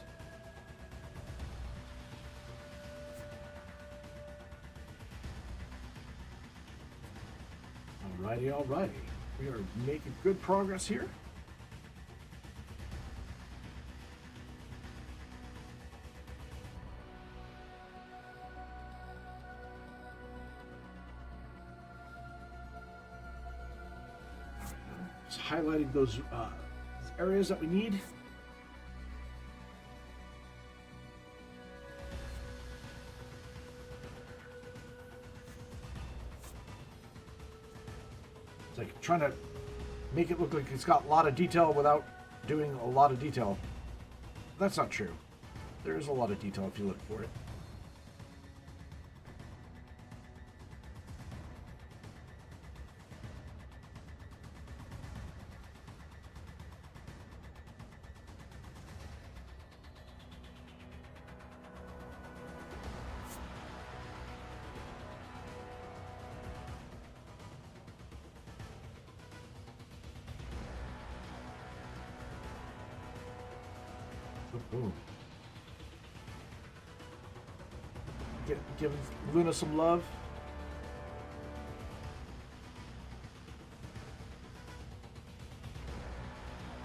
Alrighty. We are making good progress here. Just highlighting those areas that we need. It's like trying to make it look like it's got a lot of detail without doing a lot of detail. That's not true. There is a lot of detail if you look for it. Ooh. Give Luna some love.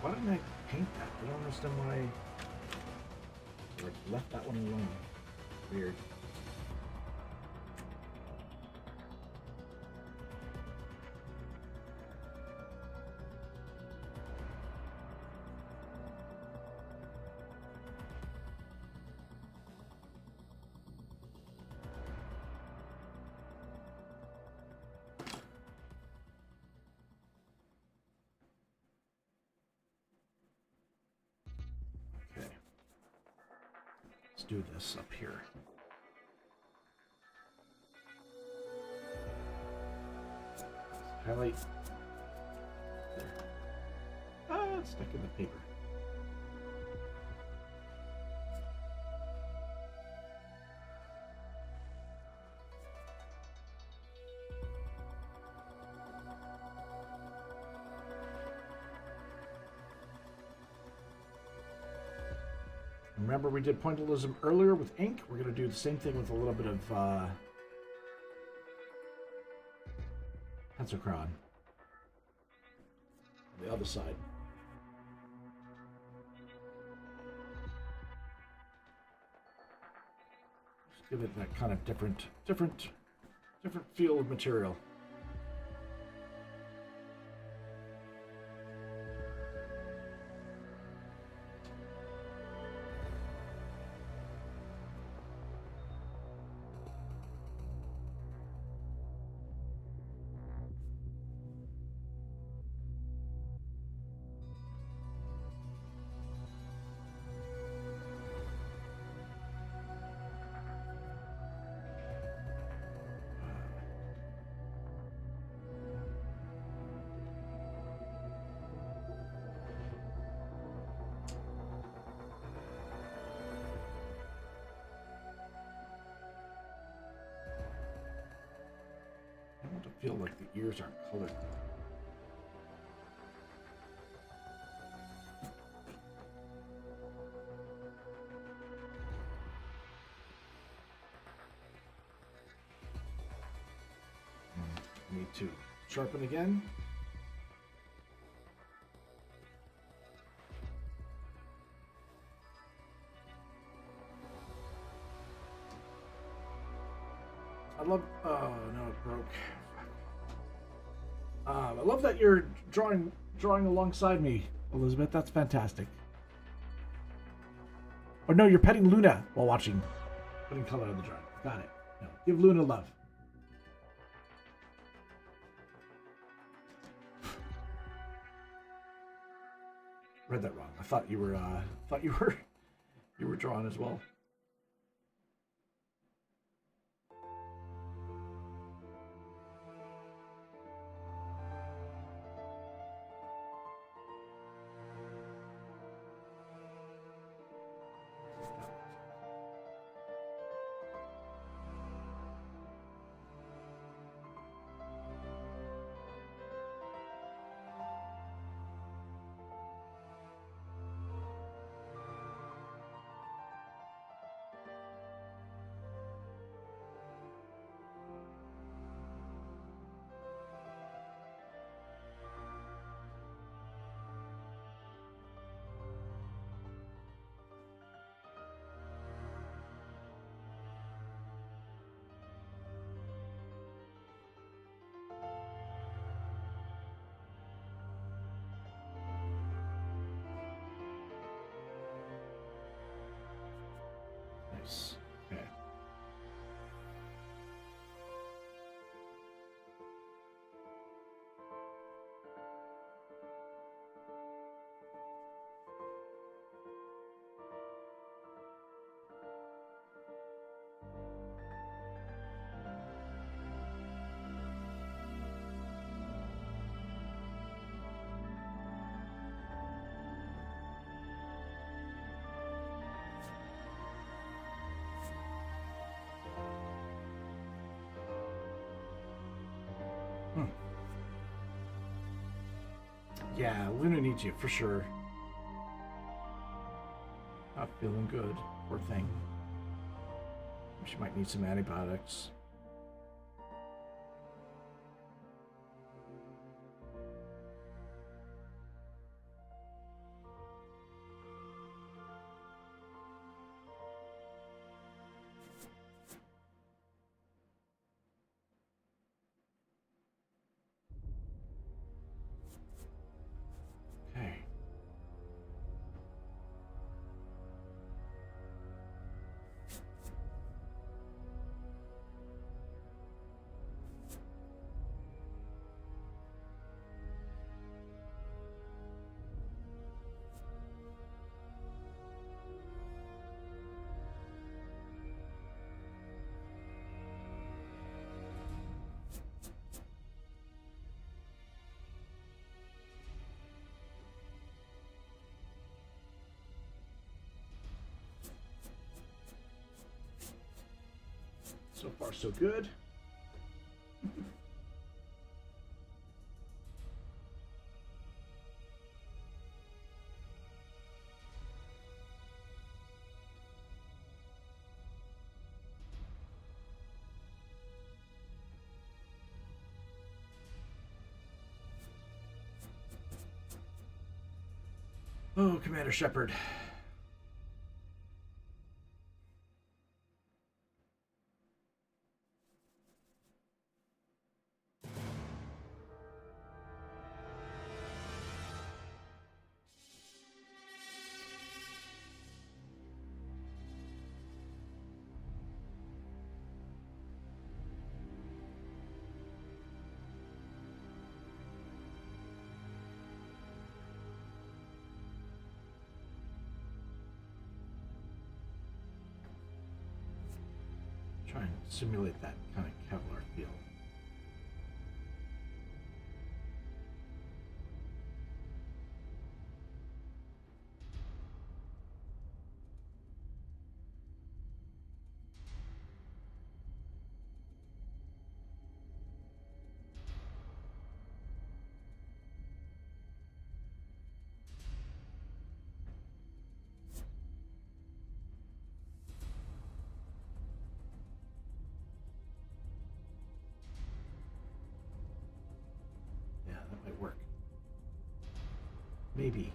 Why didn't I paint that? I don't understand why I left that one alone. Weird. Do this up here. Highlight. There. Ah, it's stuck in the paper. Remember we did pointillism earlier with ink. We're going to do the same thing with a little bit of pencil crayon. The other side. Just give it that kind of different feel of material. I want to feel like the ears are colored. Need to sharpen again. I love. Oh no, it broke. I love that you're drawing alongside me, Elizabeth. That's fantastic. Oh no, you're petting Luna while putting color on the drawing. Got it. No, give Luna love. Read that wrong. I thought you were drawing as well. Nice. Okay. Yeah, Luna needs you for sure. Not feeling good. Poor thing. She might need some antibiotics. Okay. So far, so good. Oh, Commander Shepard. Try and simulate that kind of Kevlar feel. Yeah, that might work. Maybe.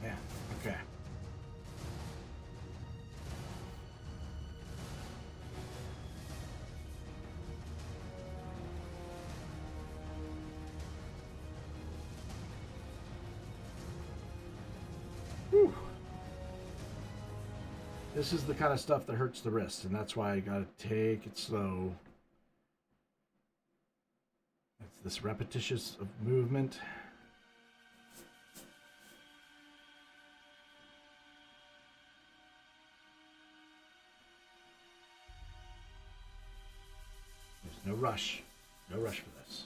Yeah, okay. Whew. This is the kind of stuff that hurts the wrist, and that's why I gotta take it slow. It's this repetitious of movement. There's no rush. No rush for this.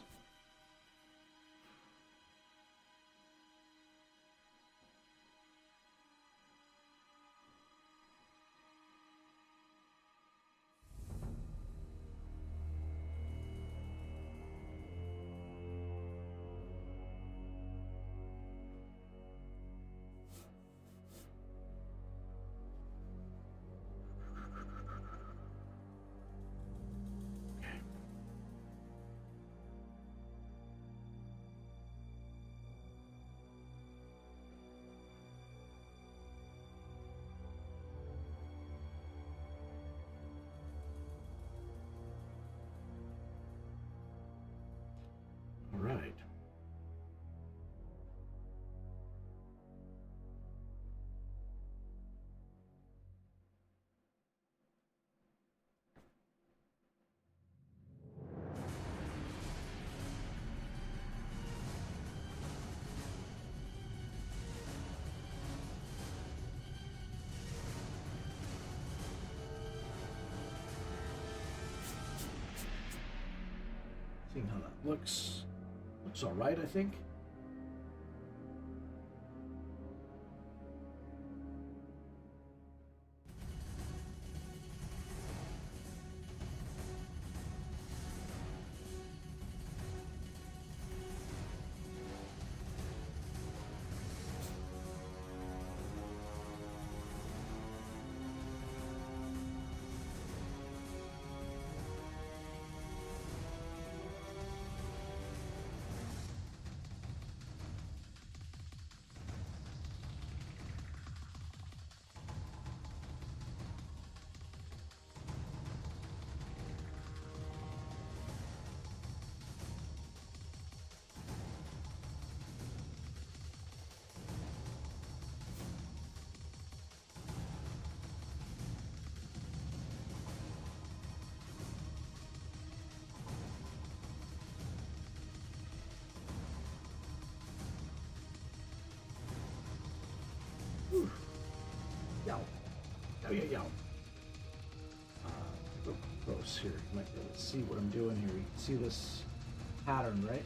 looks all right, I think. Yow. Yow. Go close here. You might be able to see what I'm doing here. You can see this pattern, right?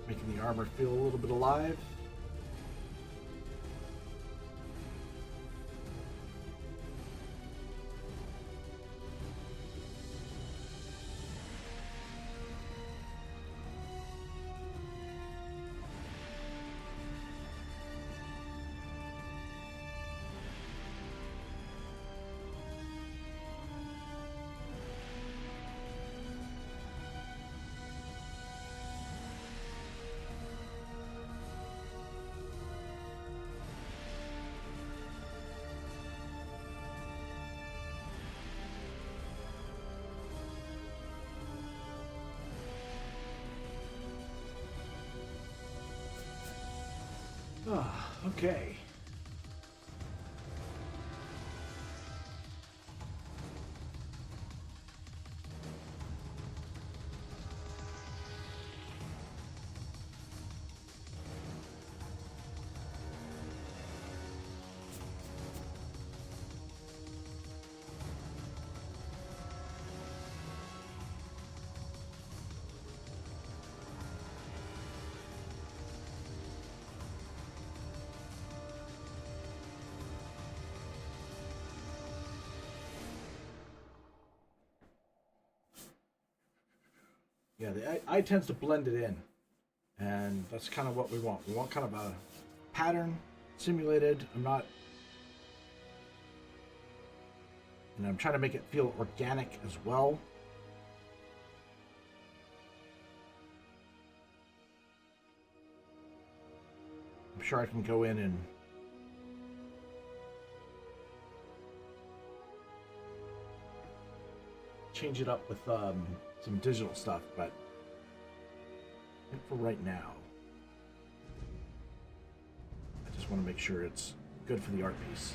Making the armor feel a little bit alive. Okay. Yeah, the eye tends to blend it in, and that's kind of what we want. We want kind of a pattern simulated. I'm trying to make it feel organic as well. I'm sure I can go in and change it up with some digital stuff, but I think for right now, I just want to make sure it's good for the art piece.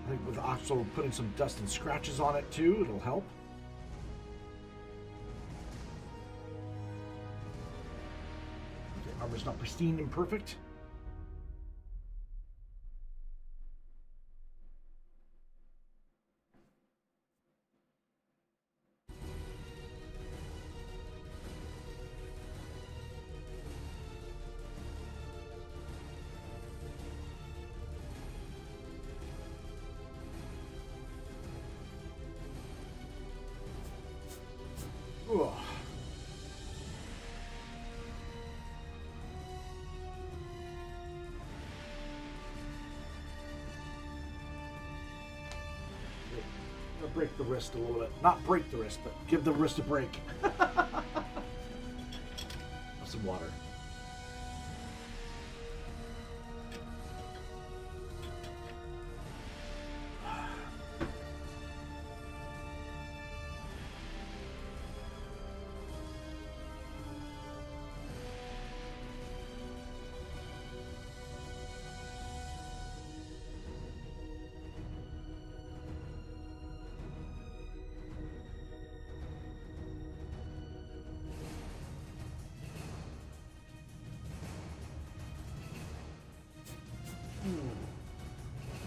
I think with also putting some dust and scratches on it too, it'll help. Okay, armor's not pristine and perfect. Ugh. I'll break the wrist a little bit. Not break the wrist, but give the wrist a break. Have some water.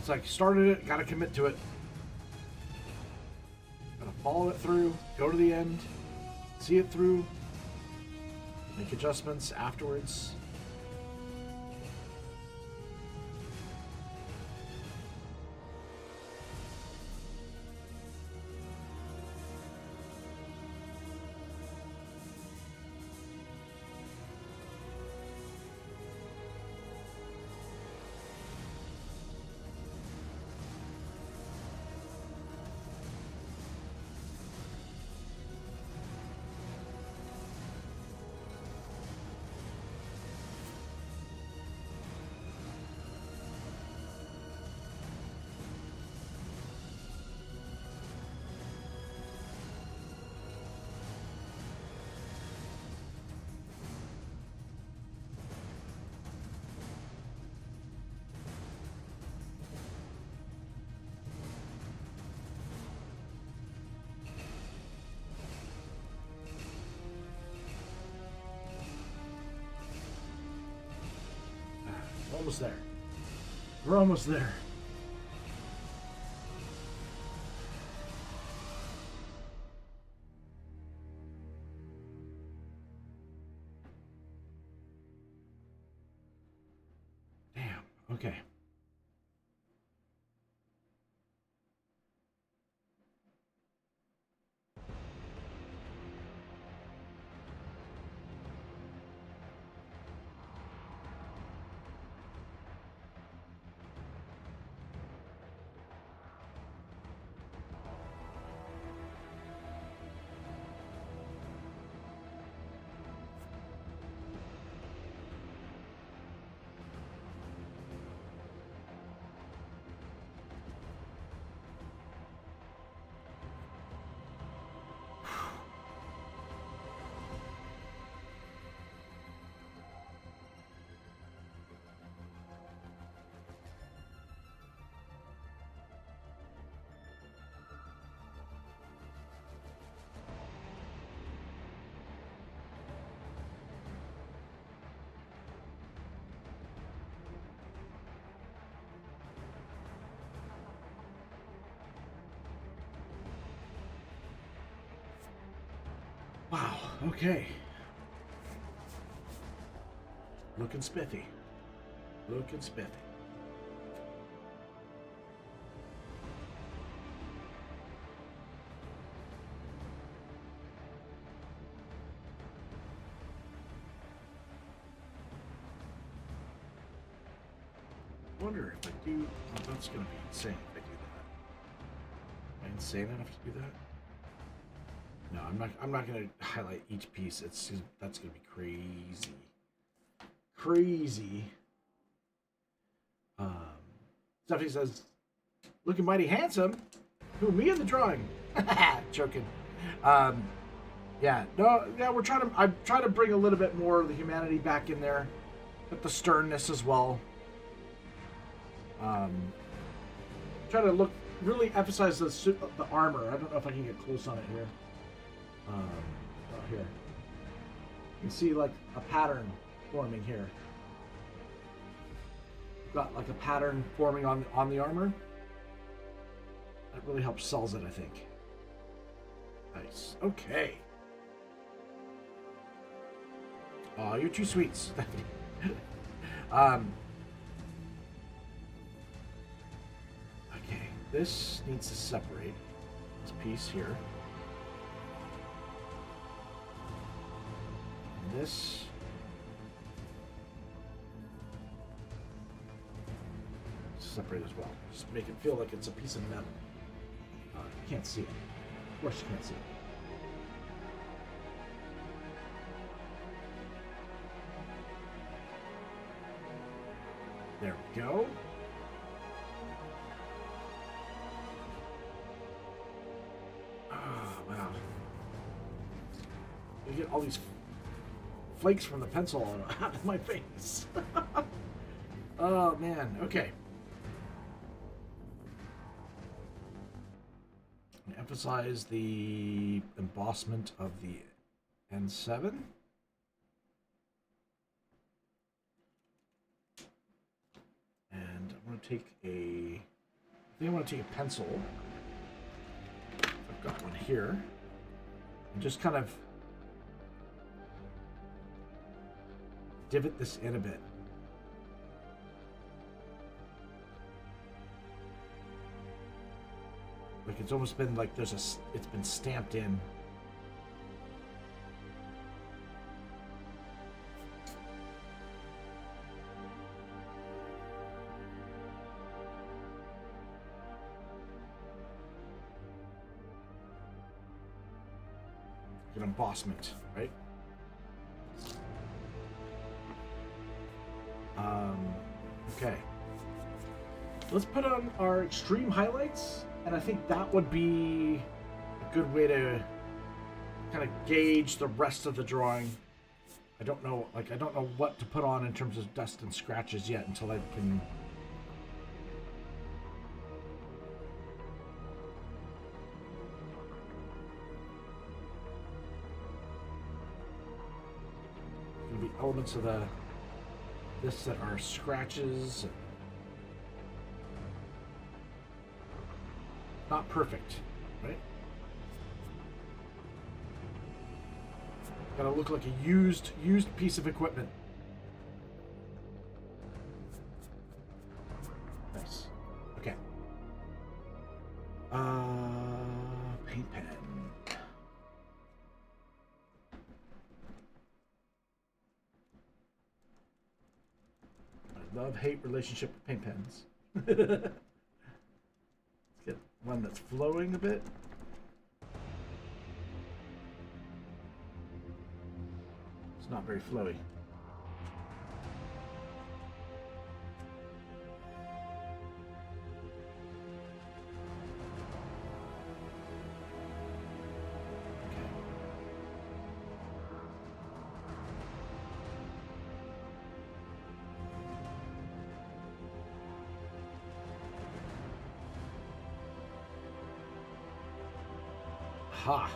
It's like, started it, gotta commit to it. Gotta follow it through, go to the end, see it through, make adjustments afterwards. Almost there. We're almost there. Damn. Okay. Wow, okay. Looking spiffy. Looking spiffy. I wonder if I do... Oh, that's going to be insane if I do that. Am I insane enough to do that? No, I'm not gonna highlight each piece. That's gonna be crazy. Crazy. Stephanie says, looking mighty handsome. Who, me in the drawing? Joking. Yeah, no, yeah, I'm trying to bring a little bit more of the humanity back in there, but the sternness as well. Try to really emphasize the armor. I don't know if I can get close on it here. Here. You can see like a pattern forming here. Got like a pattern forming on the armor. That really helps sells it, I think. Nice. Okay. Oh, you're too sweet, Stephanie. Okay, this needs to separate. This piece here. This separate as well. Just make it feel like it's a piece of metal. You can't see it. Of course you can't see it. There we go. Oh, wow. You get all these flakes from the pencil out of my face. Oh man, okay. Emphasize the embossment of the N7. And I'm going to take a think I want to take a pencil. I've got one here. And just kind of divot this in a bit. Like it's almost been like it's been stamped in. An embossment, right? Okay. Let's put on our extreme highlights, and I think that would be a good way to kind of gauge the rest of the drawing. I don't know what to put on in terms of dust and scratches yet until I can. Be elements of this that are scratches. Not perfect, right? Gotta look like a used piece of equipment. Nice. Okay. Paint pen. Love-hate relationship with paint pens. Let's get one that's flowing a bit. It's not very flowy. Ha!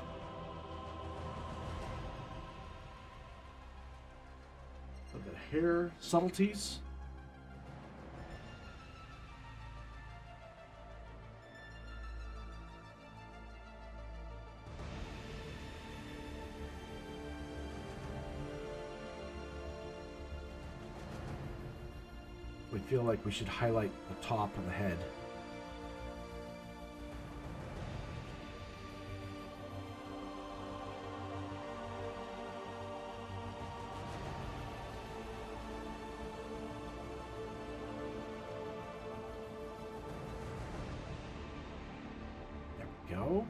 A bit of hair subtleties. We feel like we should highlight the top of the head. Go.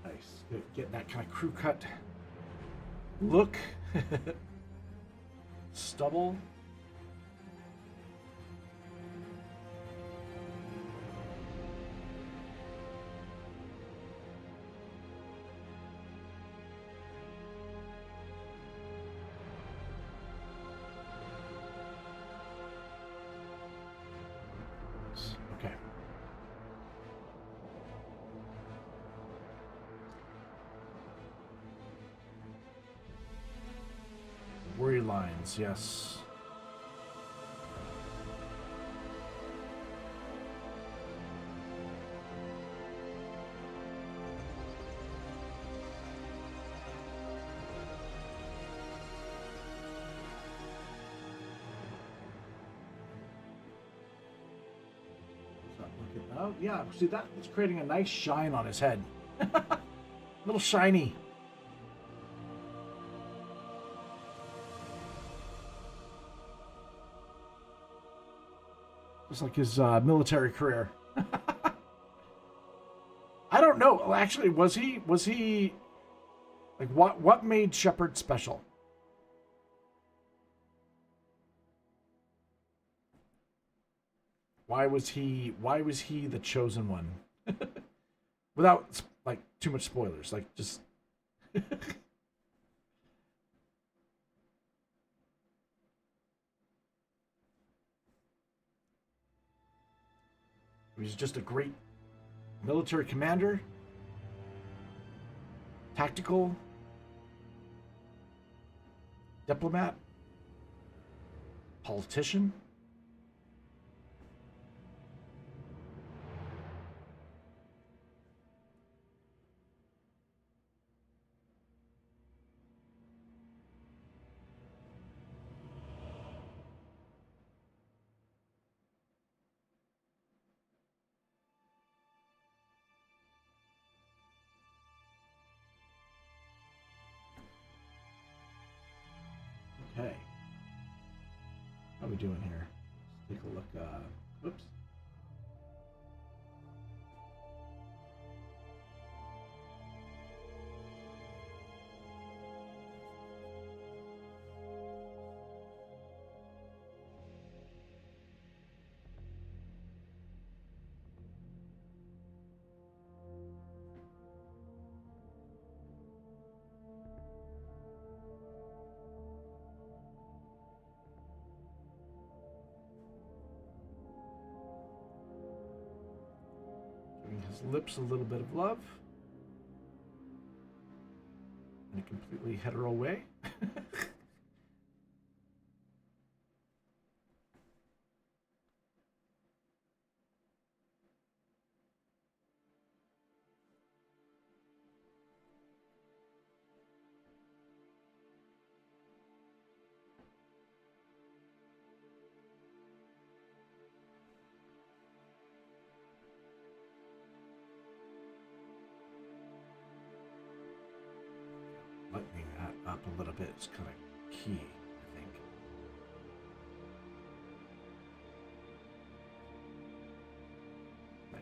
Nice. Get that kind of crew cut look. Stubble. Okay. Worry lines, yes. Oh, yeah, see that's creating a nice shine on his head. A little shiny. Just like his military career. I don't know. Actually, was he like what made Shepard special? Why was he the chosen one? Without like too much spoilers. Like just. He was just a great military commander, tactical, diplomat, politician. Okay. How are we doing here? Let's take a look. Whoops. Giving his lips a little bit of love. In a completely hetero way. Lightening that up a little bit is kind of key, I think. Nice.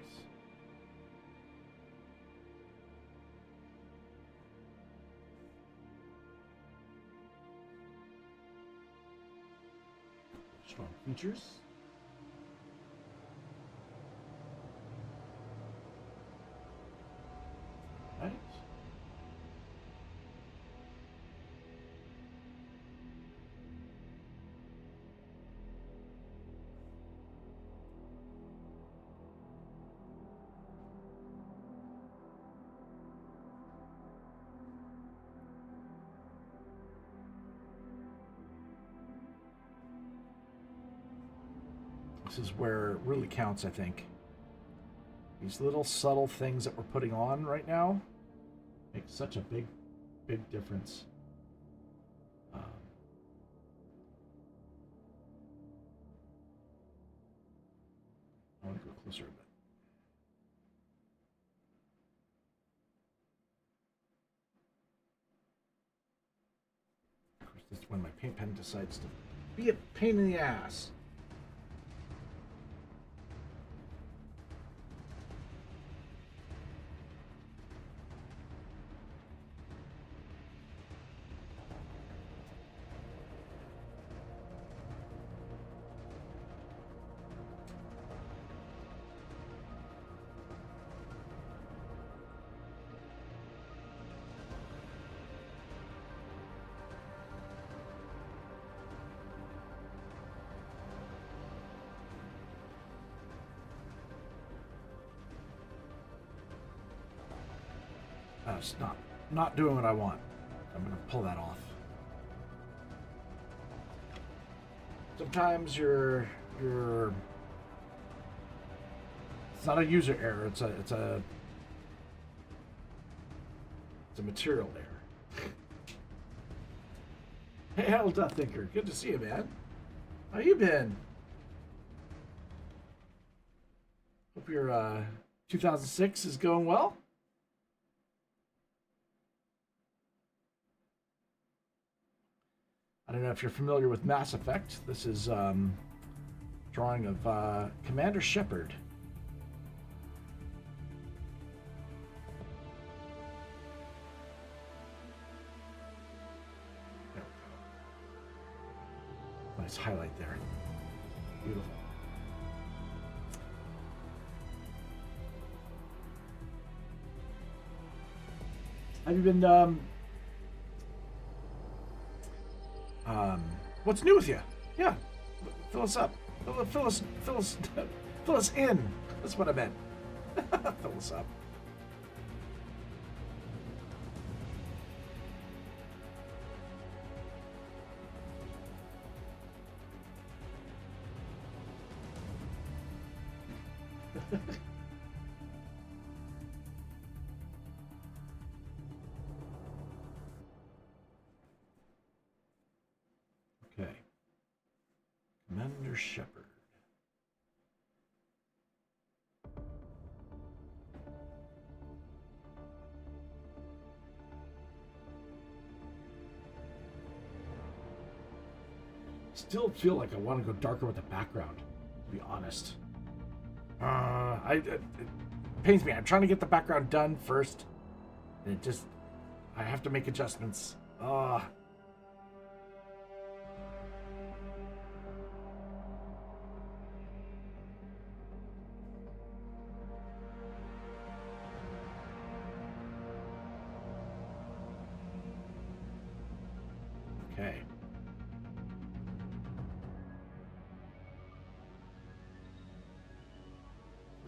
Strong features. Right. This is where it really counts, I think. These little subtle things that we're putting on right now make such a big difference. I want to go closer a bit. Of course, this is when my paint pen decides to be a pain in the ass. It's not doing what I want. I'm gonna pull that off. Sometimes you're it's not a user error, it's a material error. Hey, Hell Death Thinker, good to see you, man. How you been? Hope your 2006 is going well. I don't know if you're familiar with Mass Effect. This is drawing of Commander Shepard. There we go. Nice highlight there. Beautiful. Have you been, what's new with you? Yeah, fill us up. Fill us in. That's what I meant. Fill us up. Okay. Commander Shepard. Still feel like I want to go darker with the background, to be honest. It pains me. I'm trying to get the background done first, and I have to make adjustments. Okay.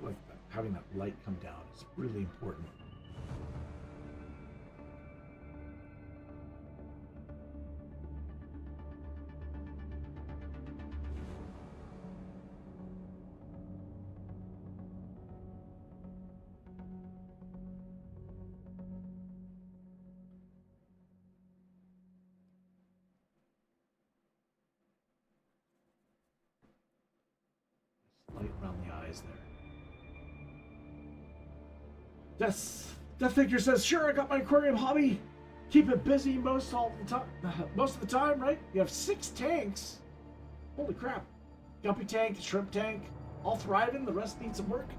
Like having that light come down is really important. Light around the eyes there. Death Figure says, sure, I got my aquarium hobby. Keep it busy most of the time, right? You have 6 tanks. Holy crap. Guppy tank, shrimp tank, all thriving, the rest need some work.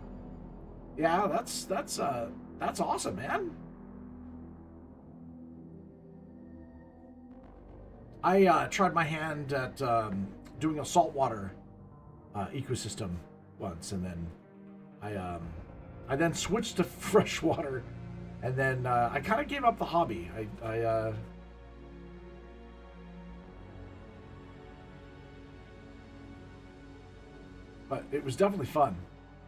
Yeah, that's awesome, man. I tried my hand at doing a saltwater ecosystem once, and then I then switched to freshwater, and then I kind of gave up the hobby. But it was definitely fun.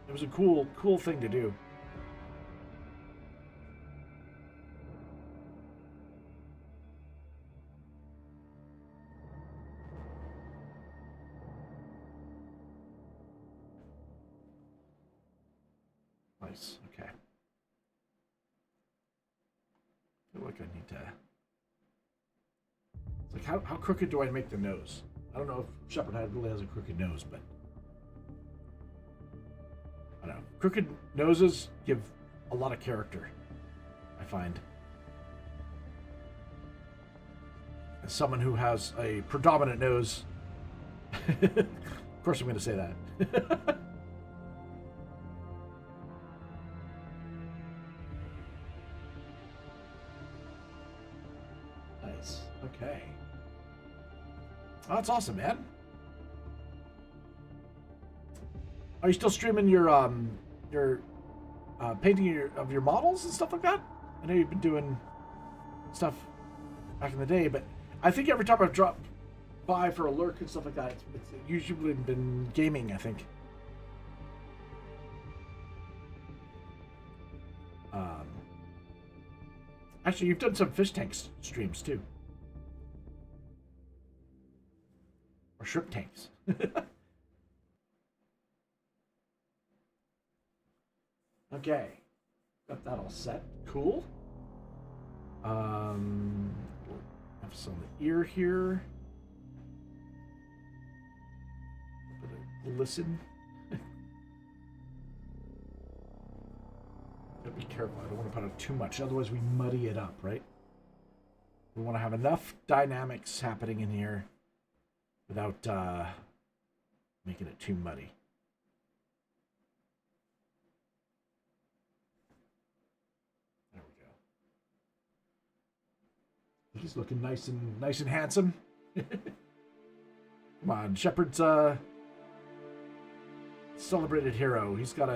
It was a cool thing to do. Nice. Okay. I feel like I need to. It's like how crooked do I make the nose? I don't know if Shepard really has a crooked nose, but I don't know. Crooked noses give a lot of character, I find. As someone who has a predominant nose, of course I'm going to say that. Nice. Okay. Oh, that's awesome, man. Are you still streaming your painting of your models and stuff like that? I know you've been doing stuff back in the day, but I think every time I've dropped by for a lurk and stuff like that, it's usually been gaming, I think. Actually, you've done some fish tanks streams too. Or shrimp tanks. Okay. Got that all set. Cool. Have some on the ear here. Listen. Gotta be careful. I don't want to put out too much, otherwise we muddy it up, right? We want to have enough dynamics happening in here without making it too muddy. There we go. He's looking nice and handsome. Come on, Shepard's celebrated hero. He's gotta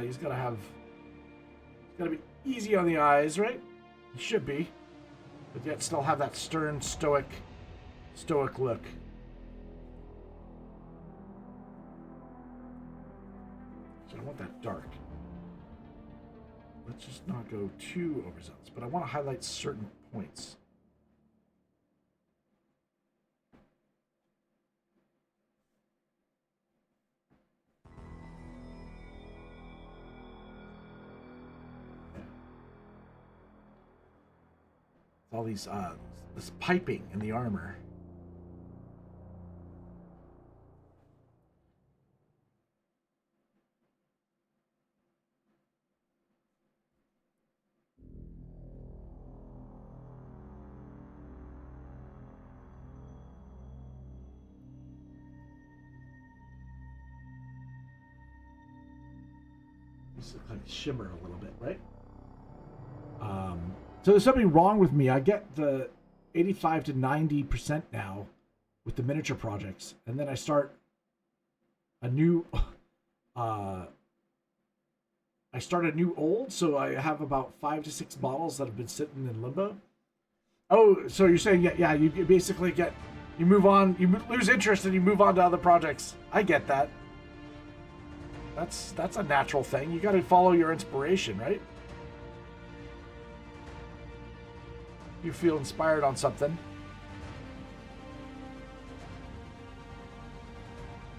be easy on the eyes, right? He should be. but yet still have that stern, stoic look. So I don't want that dark. Let's just not go too overzealous, but I want to highlight certain points. All these this piping in the armor. These look like shimmer a little bit, right? So there's something wrong with me. I get the 85 to 90% now with the miniature projects, and then I start a new I start a new old, so I have about 5 to 6 models that have been sitting in limbo. Oh, so you're saying yeah, you basically you move on, you lose interest and you move on to other projects. I get that. That's a natural thing. You got to follow your inspiration, right? You feel inspired on something.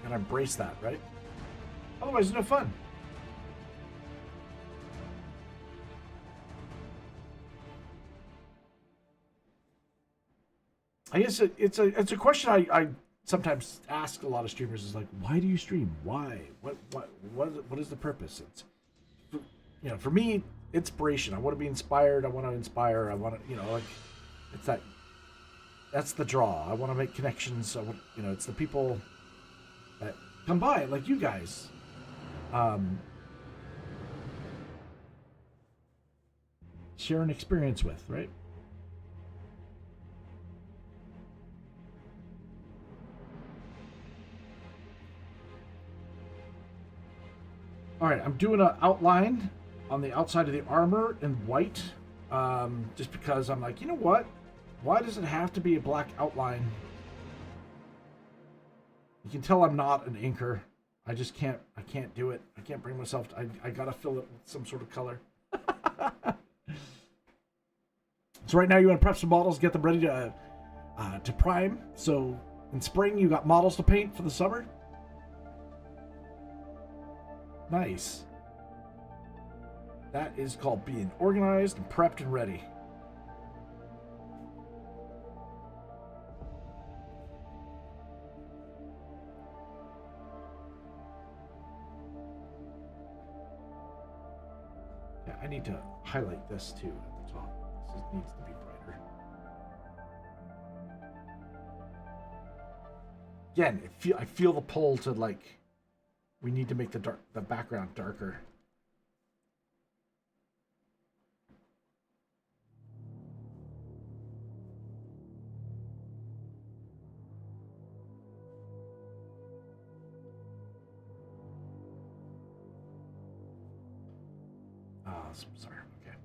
And embrace that, right? Otherwise, it's no fun. I guess it's a question I sometimes ask a lot of streamers is like, why do you stream? Why? What is the purpose? It's, for me, inspiration. I want to be inspired. I want to inspire. I want to, like, it's that's the draw. I want to make connections. I want, it's the people that come by, like you guys. Share an experience with, right? All right, I'm doing an outline on the outside of the armor in white, just because I'm like, you know what? Why does it have to be a black outline? You can tell I'm not an inker. I just can't. I can't do it. I can't bring myself to. I gotta fill it with some sort of color. So right now you want to prep some models, get them ready to prime. So in spring you got models to paint for the summer. Nice. That is called being organized and prepped and ready. Yeah, I need to highlight this too at the top. This needs to be brighter. Again, I feel the pull to, like, we need to make the background darker. Sorry. Okay.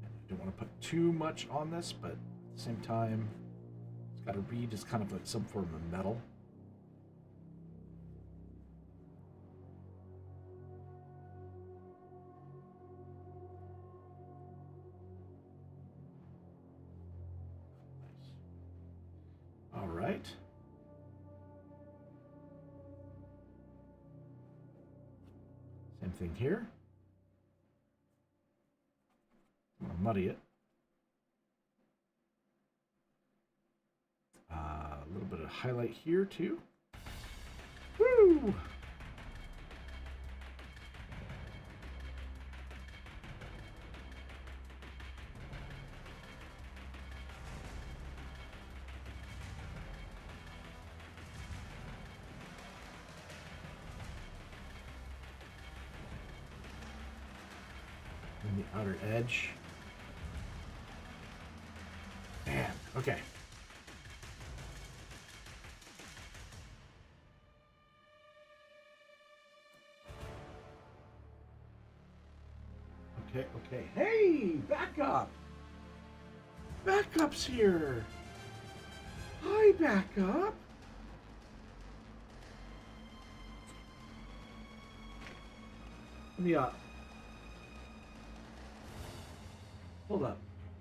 I don't want to put too much on this, but at the same time, it's got to read as kind of like some form of metal. Nice. All right. Same thing here. I'm gonna muddy it. A little bit of highlight here too. Woo! The outer edge. Man, okay. Okay. Hey, back up. Backup's here. Hi, backup. Let me hold up.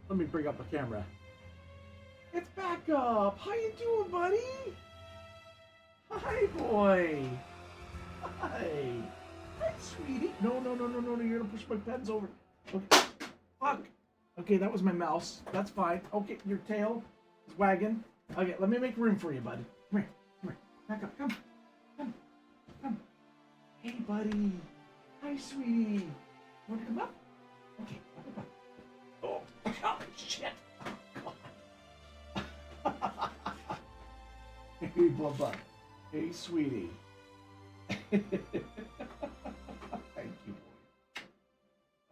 Let me bring up a camera. It's backup. How you doing, buddy? Hi, boy. Hi. Hi, sweetie. No. You're gonna push my pens over. Okay. Fuck. Okay, that was my mouse. That's fine. Okay, your tail is wagging. Okay, let me make room for you, buddy. Come here. Back up. Come. Hey, buddy. Hi, sweetie. You want to come up? Okay, up. Oh, shit. Oh, God. Hey, Bubba. Hey, sweetie. Thank you, boy.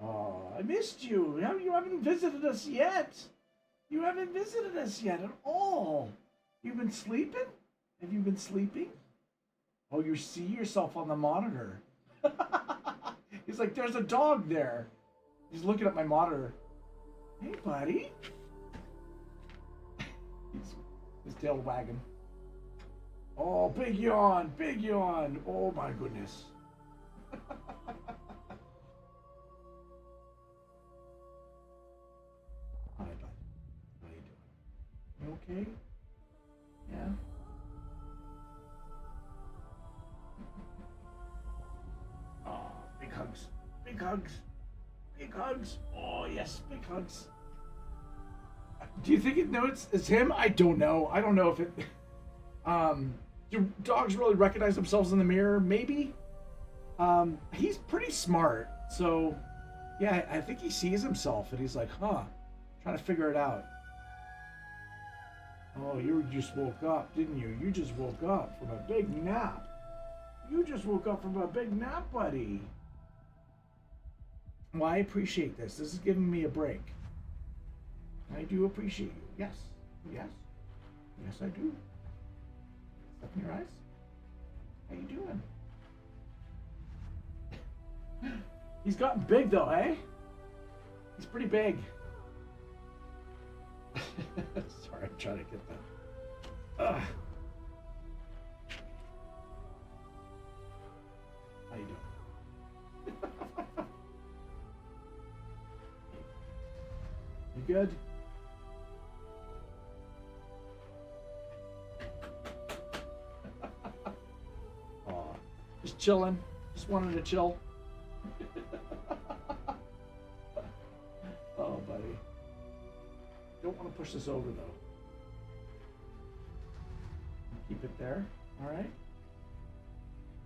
Oh, I missed you. You haven't visited us yet. You haven't visited us yet at all. You've been sleeping? Have you been sleeping? Oh, you see yourself on the monitor. He's like, there's a dog there. He's looking at my monitor. Hey, buddy. His tail wagging. Oh, big yawn. Oh, my goodness. Hi, bud. How you doing? You okay? Yeah? Oh, big hugs. Big hugs. Oh, yes, big hugs. Do you think it knows it's him? I don't know. I don't know if it... do dogs really recognize themselves in the mirror? Maybe. He's pretty smart. So, yeah, I think he sees himself and he's like, trying to figure it out. Oh, you just woke up, didn't you? You just woke up from a big nap. Buddy. Well, I appreciate this. This is giving me a break. I do appreciate you. Yes, I do. Stuff in your eyes? How you doing? He's gotten big though, eh? He's pretty big. Sorry, I'm trying to get that. How you doing? You good? Just chilling. Just wanted to chill. Oh, buddy. Don't want to push this over, though. Keep it there. All right.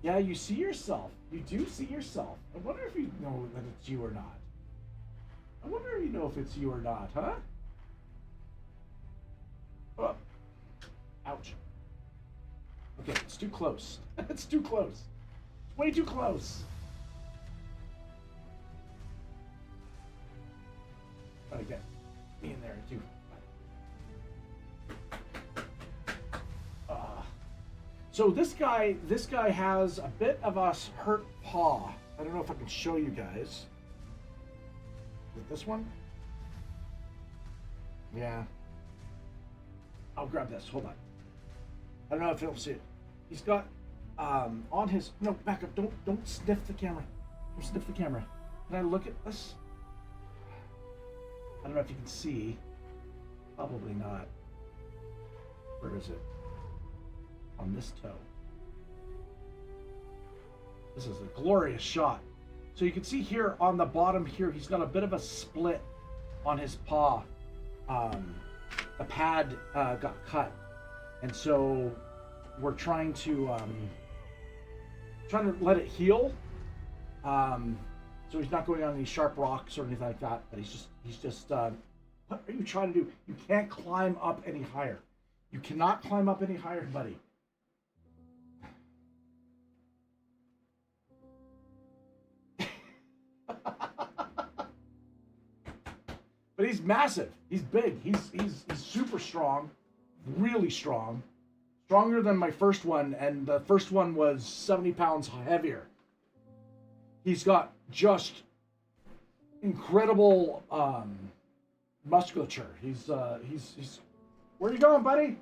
Yeah, you see yourself. You do see yourself. I wonder if you know that it's you or not. I wonder if you know if it's you or not, huh? Oh. Ouch. Okay, it's too close. It's too close. It's way too close. Try to get me in there too. So this guy has a bit of a hurt paw. I don't know if I can show you guys. Is it this one? Yeah. I'll grab this. Hold on. I don't know if you'll see it. He's got on his back up. Don't sniff the camera. Don't sniff the camera. Can I look at this? I don't know if you can see. Probably not. Where is it? On this toe. This is a glorious shot. So you can see here on the bottom here, he's got a bit of a split on his paw. The pad got cut, and so we're trying to let it heal. So he's not going on any sharp rocks or anything like that. But he's just. What are you trying to do? You can't climb up any higher. You cannot climb up any higher, buddy. But he's massive. He's big. He's super strong, really strong, stronger than my first one, and the first one was 70 pounds heavier. He's got just incredible musculature. He's where are you going, buddy?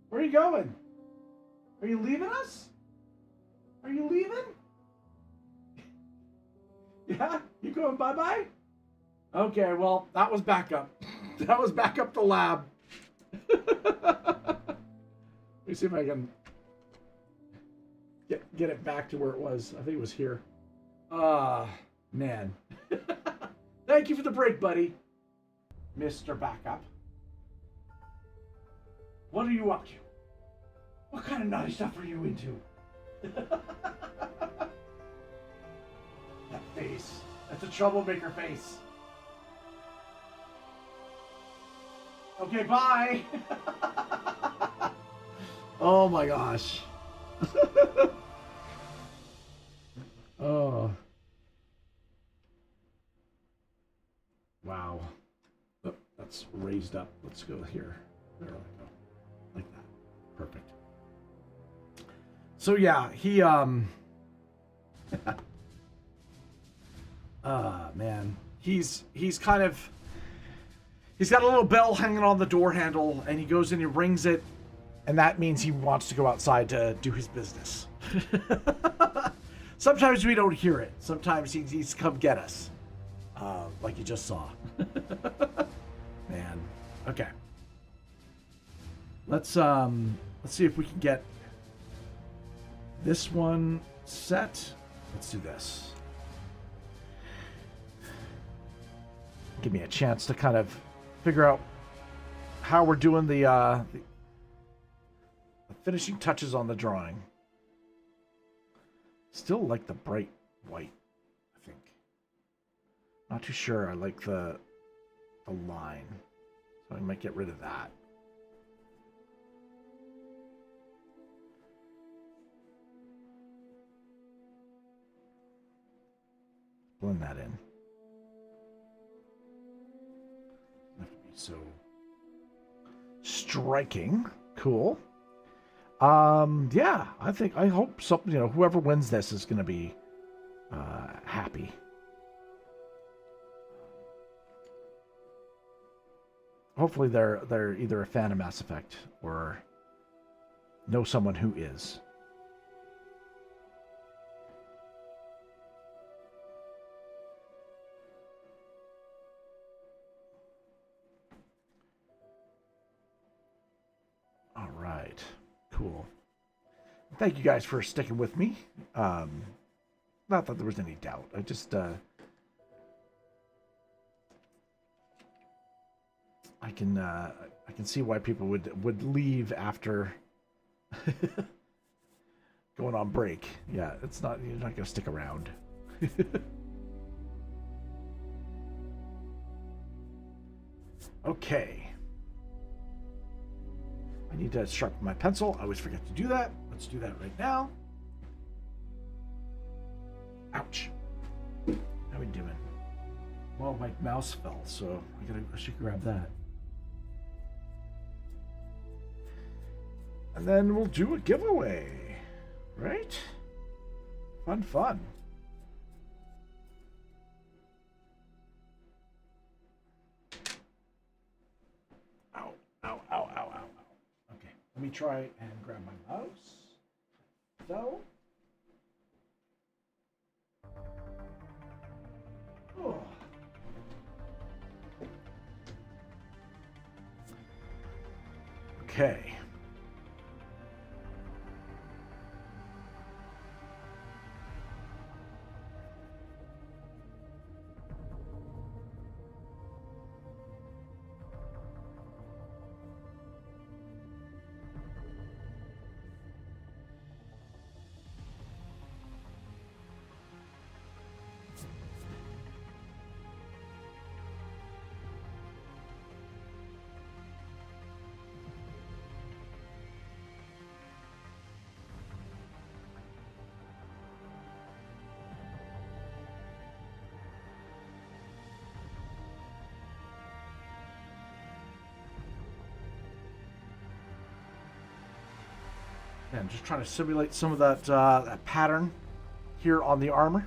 Where are you going? Are you leaving us? Are you leaving? Yeah? You going bye-bye? Okay, well, that was backup. That was backup the lab. Let me see if I can get it back to where it was. I think it was here. Man. Thank you for the break, buddy. Mr. Backup. What are you up to? What kind of naughty stuff are you into? That face. That's a troublemaker face. Okay, bye. Oh my gosh. Oh. Wow. Oh, that's raised up. Let's go here. There we go. Like that. Perfect. So yeah, he man. He's kind of, he's got a little bell hanging on the door handle, and he goes and he rings it, and that means he wants to go outside to do his business. Sometimes we don't hear it. Sometimes he's come get us. Like you just saw. Man. Okay. Let's see if we can get this one set. Let's do this. Give me a chance to kind of figure out how we're doing the finishing touches on the drawing. Still like the bright white, I think. Not too sure I like the line. So I might get rid of that. Blend that in. Doesn't have to be so striking. Cool. Yeah, I hope something, whoever wins this is going to be happy. Hopefully they're either a fan of Mass Effect or know someone who is. All right. Cool. Thank you guys for sticking with me. Not that there was any doubt. I just I can see why people would leave after going on break. Yeah, you're not gonna stick around. Okay. I need to sharpen my pencil. I always forget to do that. Let's do that right now. Ouch. How we doing? Well, my mouse fell, so I should grab that. And then we'll do a giveaway, right? Fun. Ow. Okay, let me try and grab my mouse. So. Oh. Okay. And just trying to simulate some of that pattern here on the armor.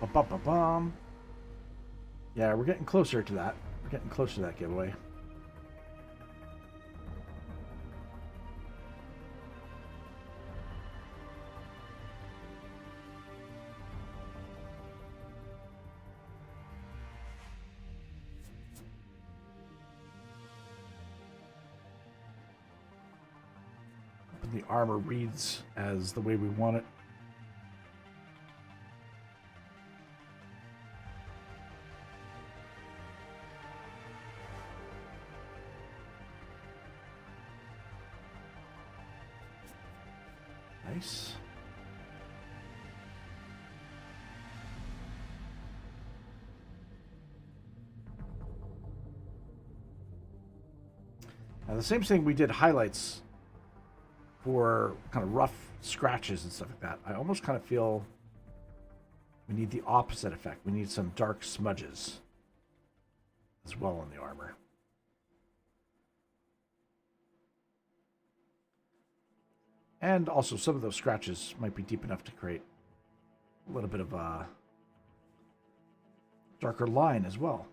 Ba-ba-ba-bum. Yeah, we're getting closer to that. We're getting closer to that giveaway. The armor reads as the way we want it. Nice. Now the same thing we did highlights for kind of rough scratches and stuff like that. I almost kind of feel we need the opposite effect. We need some dark smudges as well on the armor. And also some of those scratches might be deep enough to create a little bit of a darker line as well.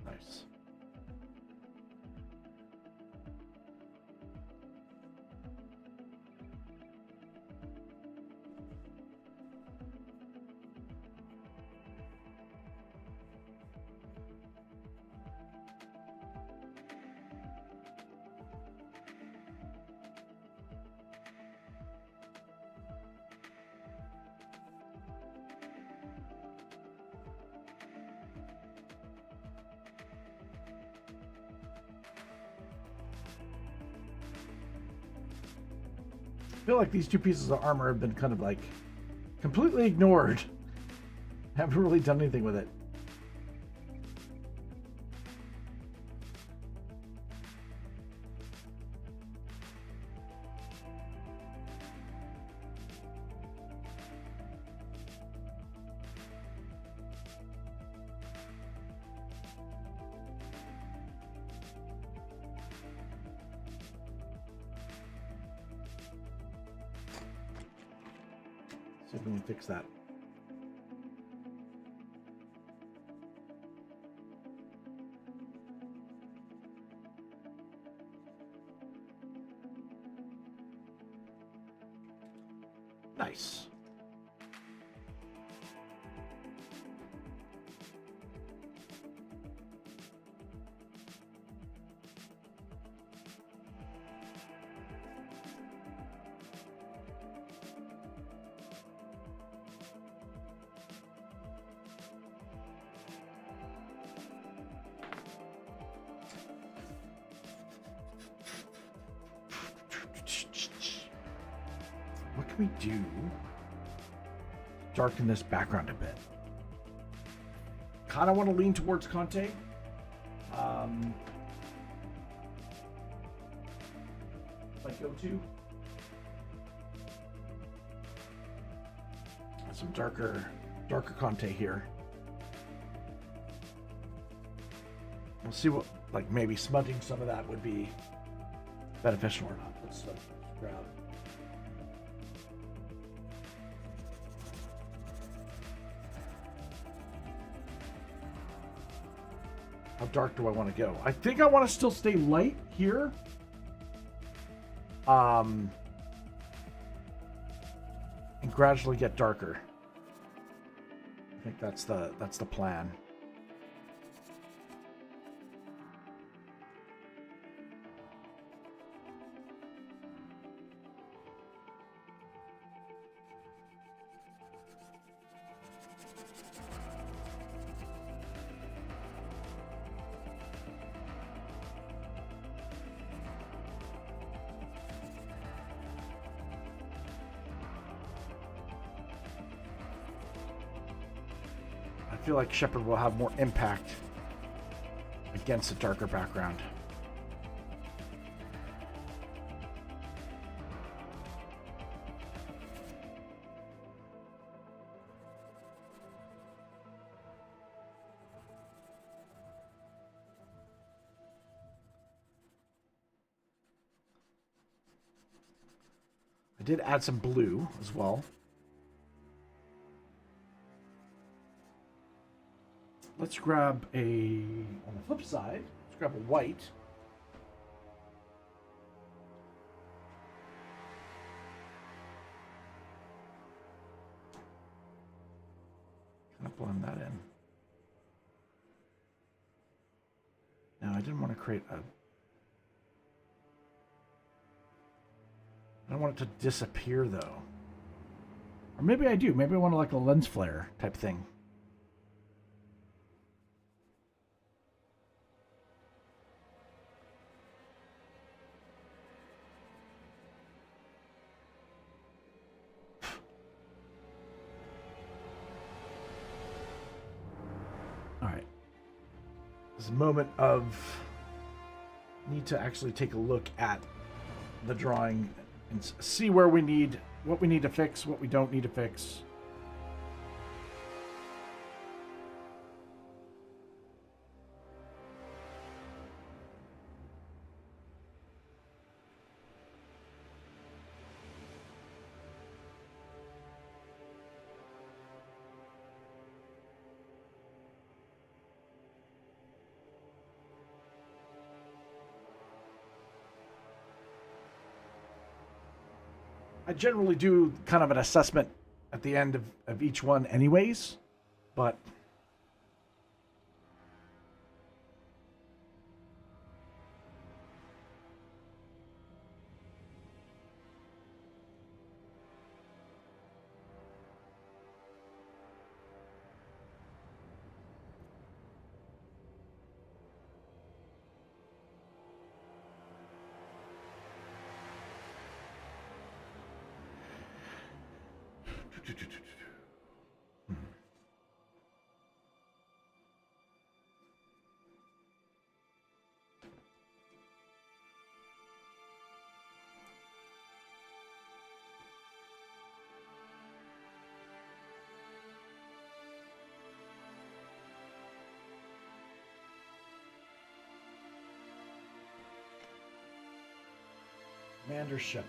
Nice. I feel like these two pieces of armor have been kind of like completely ignored. Haven't really done anything with it. See if we can fix that. Nice. What can we do? Darken this background a bit. Kind of want to lean towards Conte. If I go to some darker Conte here. We'll see what, like maybe smudging some of that would be beneficial or not. Let's grab. How dark do I want to go? I think I want to still stay light here. And gradually get darker. I think that's the plan. I feel like Shepard will have more impact against a darker background. I did add some blue as well. Let's grab on the flip side, let's grab a white. Kind of blend that in. Now, I didn't want to create I don't want it to disappear, though. Or maybe I do. Maybe I want like a lens flare type thing. All right. This is a moment of need to actually take a look at the drawing and see where we need, what we need to fix, what we don't need to fix. I generally do kind of an assessment at the end of each one anyways, but Commander Shepard.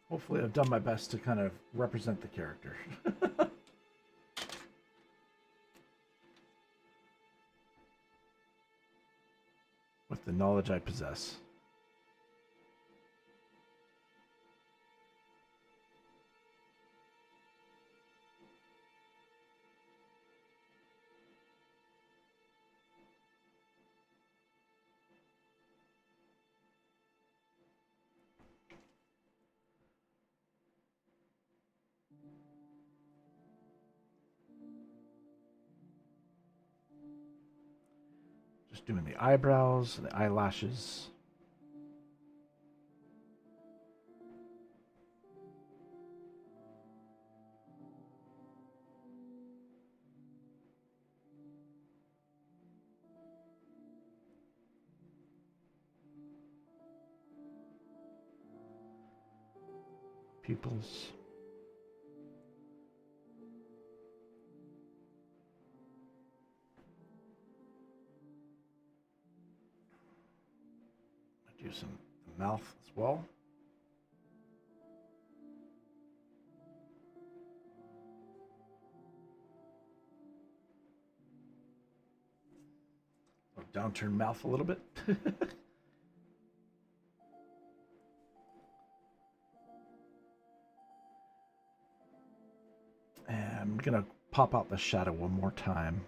Hopefully I've done my best to kind of represent the character. With the knowledge I possess. Just doing the eyebrows, the eyelashes. Pupils. Do some mouth as well. I'll downturn mouth a little bit. And I'm gonna pop out the shadow one more time.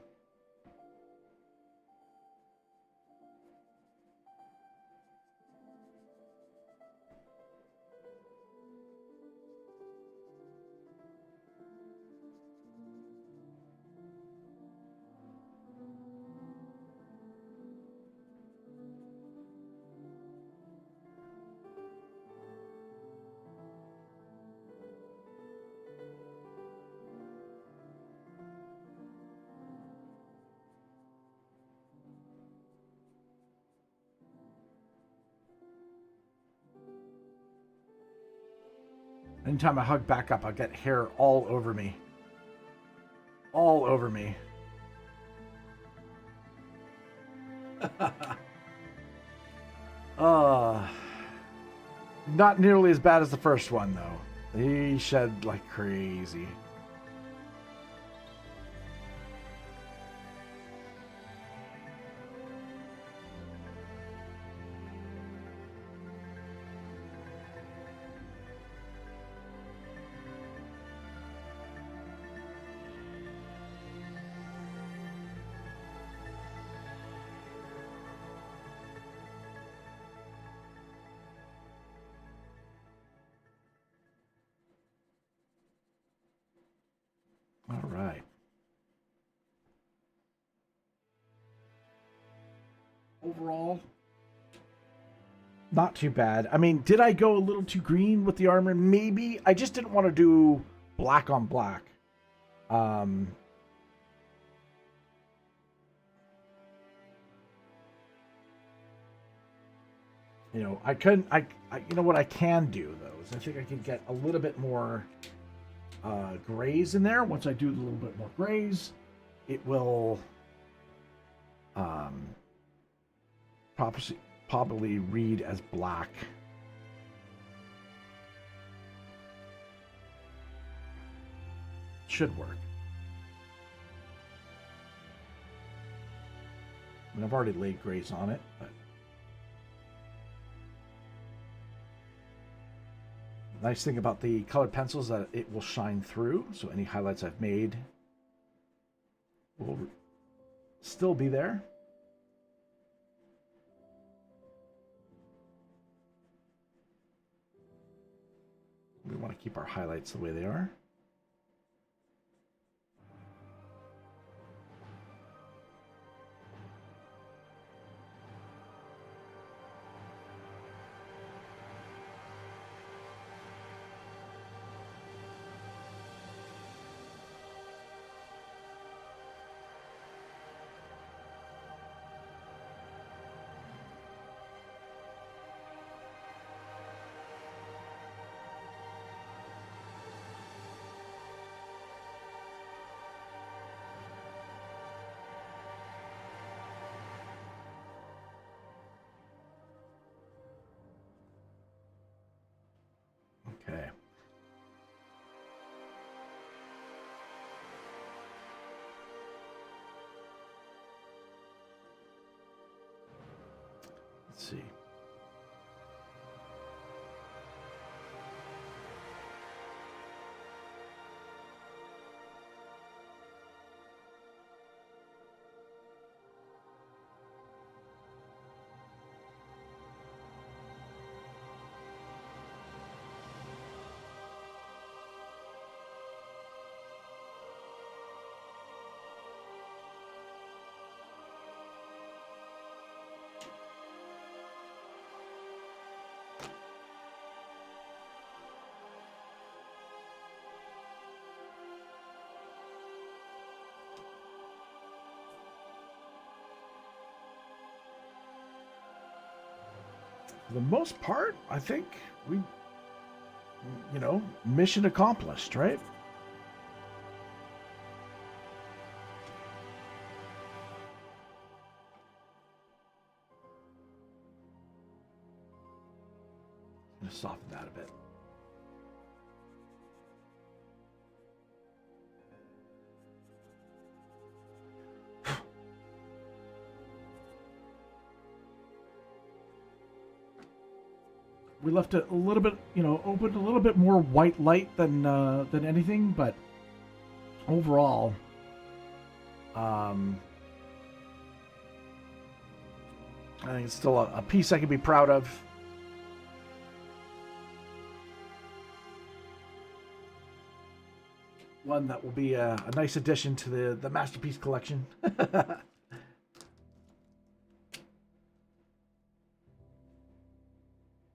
Anytime I hug back up, I get hair all over me. All over me. Not nearly as bad as the first one, though. He shed like crazy. All right. Overall, not too bad. I mean, did I go a little too green with the armor? Maybe. I just didn't want to do black on black. You know, I couldn't. You know what I can do though is I think I can get a little bit more grays in there. Once I do a little bit more grays, it will probably read as black. Should work. I mean, I've already laid grays on it, but the nice thing about the colored pencils is that it will shine through, so any highlights I've made will still be there. We want to keep our highlights the way they are. Okay. Let's see. For the most part, I think we, you know, mission accomplished, right? I'm gonna soften that a bit. We left it a little bit, you know, open, a little bit more white light than anything, but overall, I think it's still a piece I can be proud of. One that will be a nice addition to the Masterpiece collection.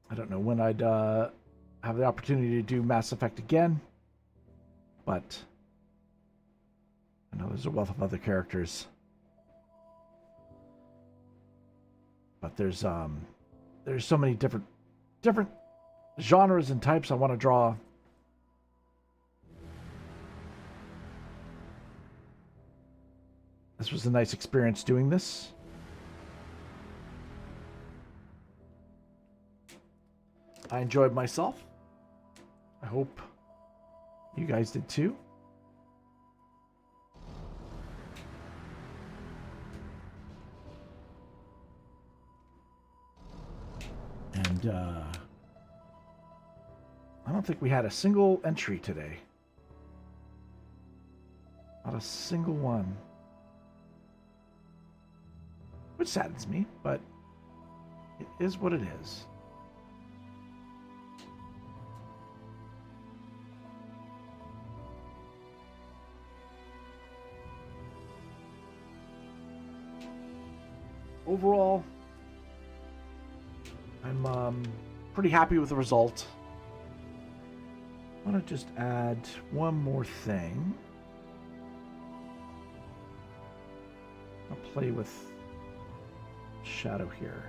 I don't know when I'd have the opportunity to do Mass Effect again, but I know there's a wealth of other characters. But there's so many different genres and types I want to draw This was a nice experience doing this. I enjoyed myself. I hope you guys did too. And I don't think we had a single entry today. Not a single one. Which saddens me, but it is what it is. Overall, I'm pretty happy with the result. I want to just add one more thing. I'll play with shadow here.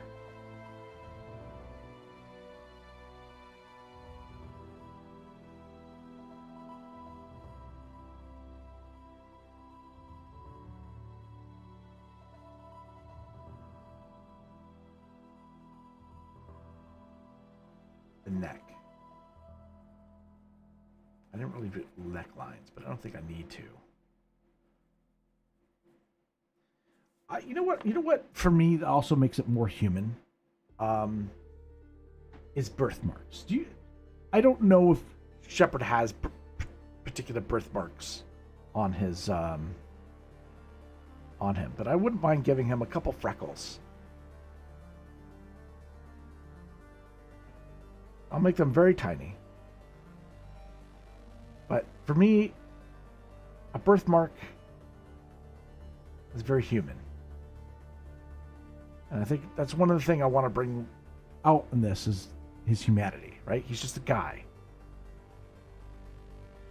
The neck. I didn't really do neck lines, but I don't think I need to. You know what? You know what? For me, that also makes it more human. Is birthmarks. I don't know if Shepard has particular birthmarks on his on him, but I wouldn't mind giving him a couple freckles. I'll make them very tiny. But for me, a birthmark is very human. And I think that's one of the things I want to bring out in this is his humanity, right? He's just a guy.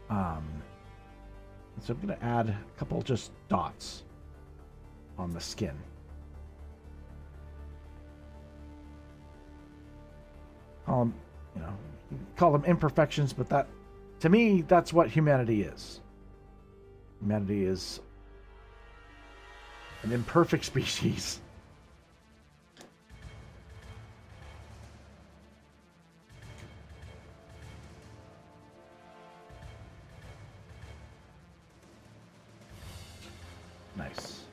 So I'm going to add a couple just dots on the skin. You know, you can call them imperfections, but that, to me, that's what humanity is. Humanity is an imperfect species. Nice.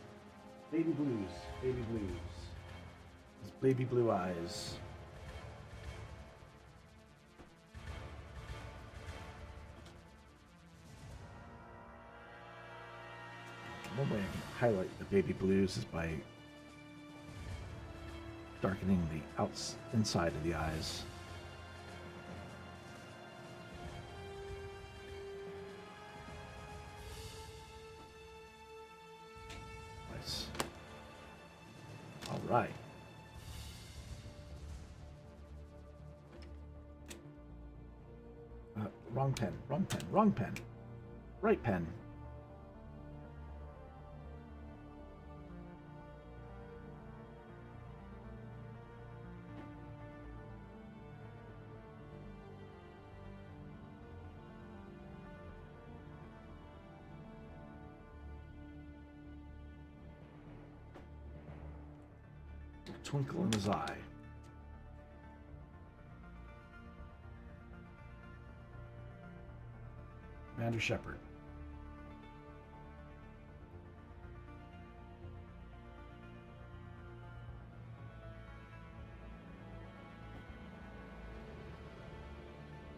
Baby blues. Baby blues. His baby blue eyes. One way I can highlight the baby blues is by darkening the inside of the eyes. Nice. All right. Wrong pen, wrong pen, wrong pen. Right pen. Twinkle in his eye. Commander Shepard.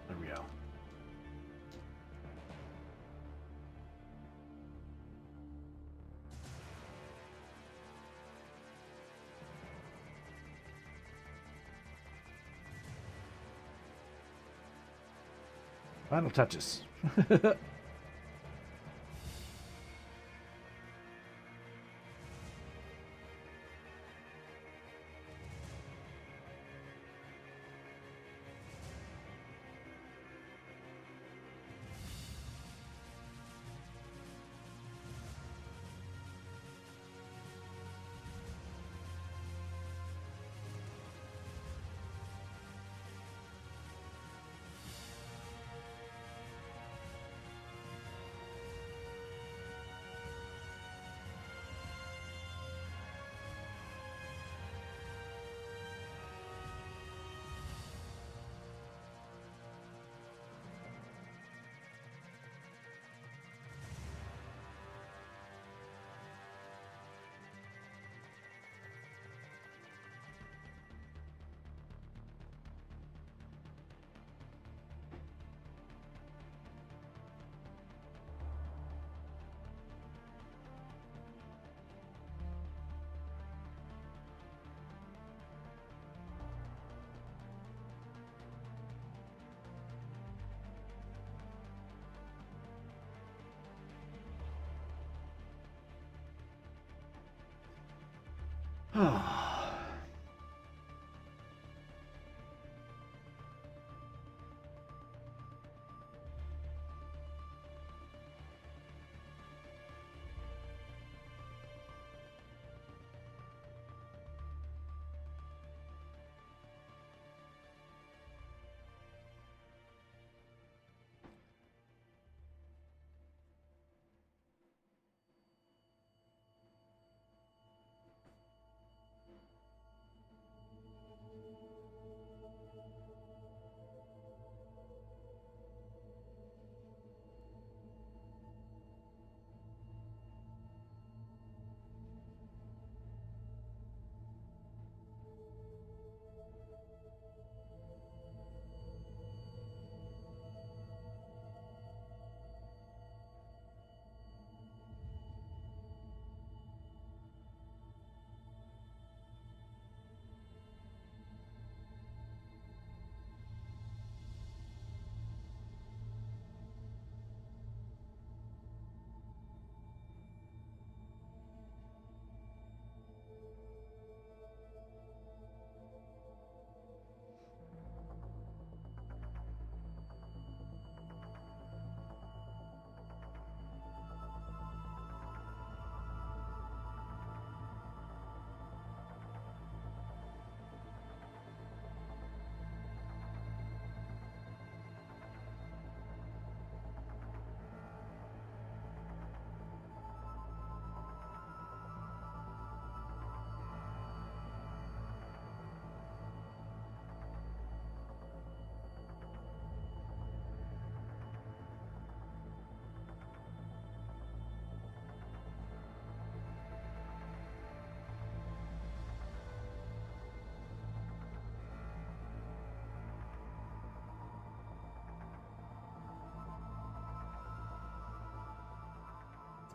There we go. Final touches.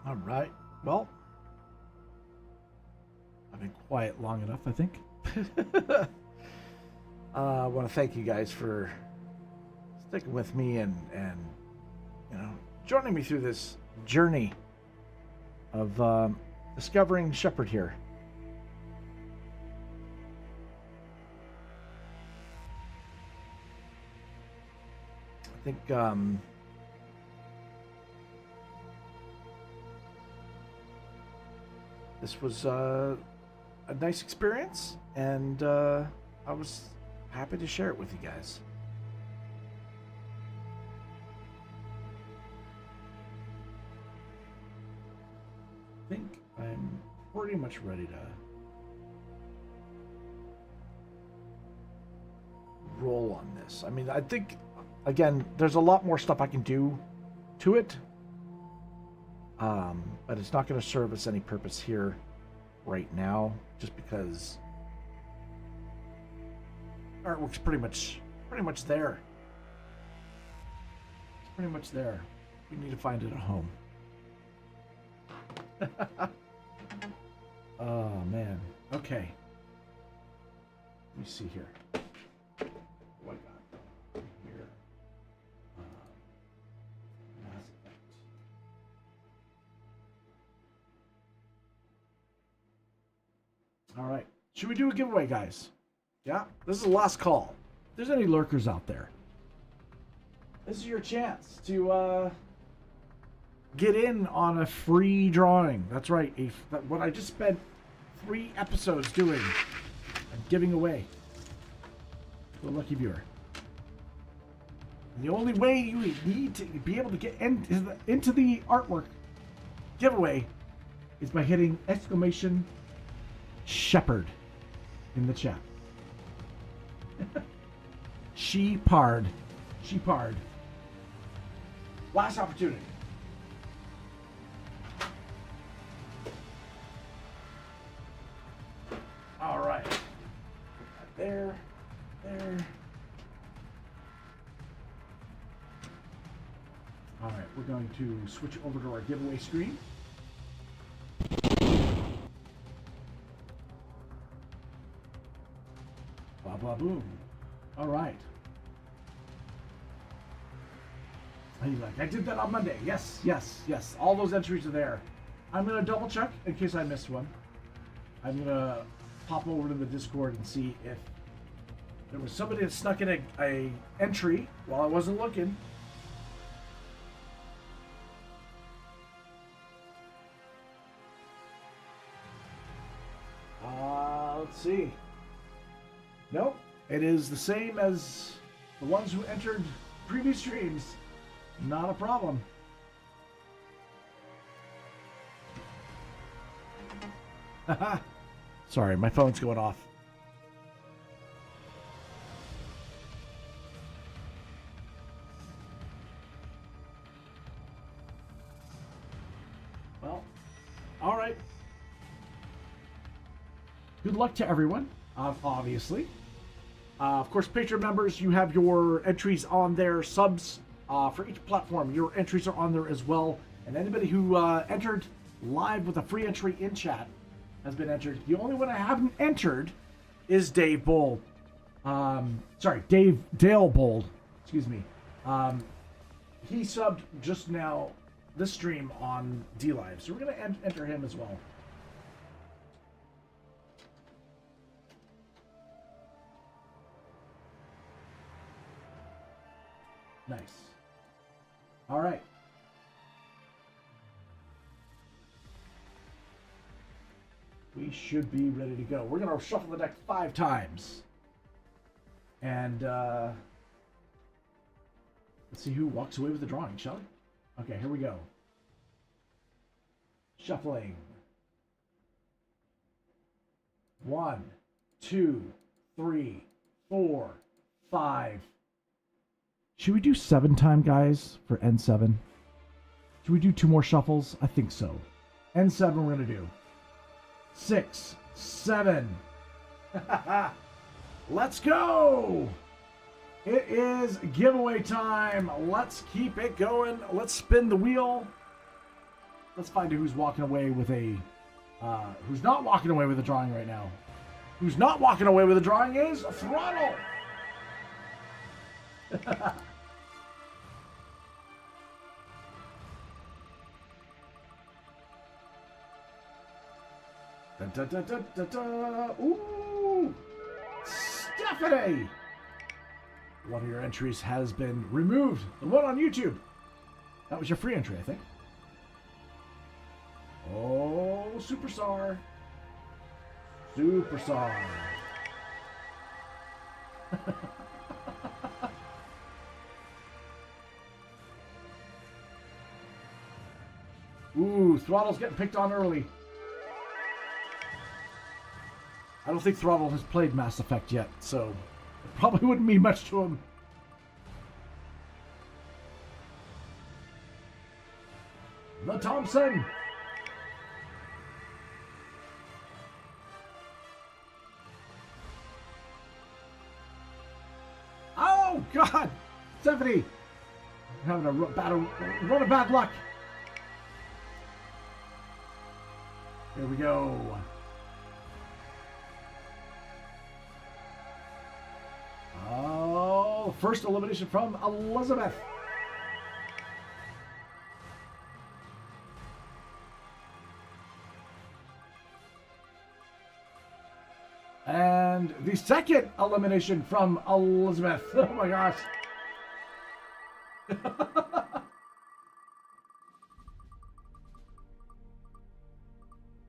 All right. Well, I've been quiet long enough, I think. I want to thank you guys for sticking with me and joining me through this journey of discovering Shepard here. I think this was a nice experience, and I was happy to share it with you guys. I think I'm pretty much ready to roll on this. I mean, I think, again, there's a lot more stuff I can do to it, but it's not going to serve us any purpose here right now, just because artwork's pretty much there. It's pretty much there. We need to find it at home. Oh man. Okay. Let me see here. What I got here? Mass Effect. All right. Should we do a giveaway, guys? Yeah. This is the last call. If there's any lurkers out there, this is your chance to get in on a free drawing. That's right. What I just spent 3 episodes doing and giving away to a lucky viewer. And the only way you need to be able to get into the artwork giveaway is by hitting !Shepard in the chat. Shepard. Last opportunity. All right. There. All right, we're going to switch over to our giveaway screen. Blah, blah, boom. All right. And he's like, I did that on Monday. Yes. All those entries are there. I'm going to double check in case I missed one. I'm going to pop over to the Discord and see if there was somebody that snuck in a entry while I wasn't looking. Let's see. Nope. It is the same as the ones who entered previous streams. Not a problem. Haha. Sorry, my phone's going off. Well, all right. Good luck to everyone, obviously. Of course, Patreon members, you have your entries on there. Subs for each platform, your entries are on there as well. And anybody who entered live with a free entry in chat has been entered. The only one I haven't entered is Dave Bold. Dale Bold. Excuse me. He subbed just now this stream on D-Live, so we're going to enter him as well. Nice. All right. We should be ready to go. We're going to shuffle the deck 5 times. And let's see who walks away with the drawing, shall we? Okay, here we go. Shuffling. 1, 2, 3, 4, 5. Should we do 7 time, guys, for N7? Should we do 2 more shuffles? I think so. N7 we're going to do. 6, 7. Let's go! It is giveaway time. Let's keep it going. Let's spin the wheel. Let's find who's walking away with a... who's not walking away with a drawing right now. Who's not walking away with a drawing is Throttle! Da, da, da, da, da, da. Ooh! Stephanie! One of your entries has been removed. The one on YouTube. That was your free entry, I think. Oh, Superstar. Superstar. Ooh, Throttle's getting picked on early. I don't think Throttle has played Mass Effect yet, so it probably wouldn't mean much to him. The Thompson! Oh, God! Stephanie! I'm having a run of bad luck. Here we go. Oh, first elimination from Elizabeth. And the second elimination from Elizabeth. Oh my gosh.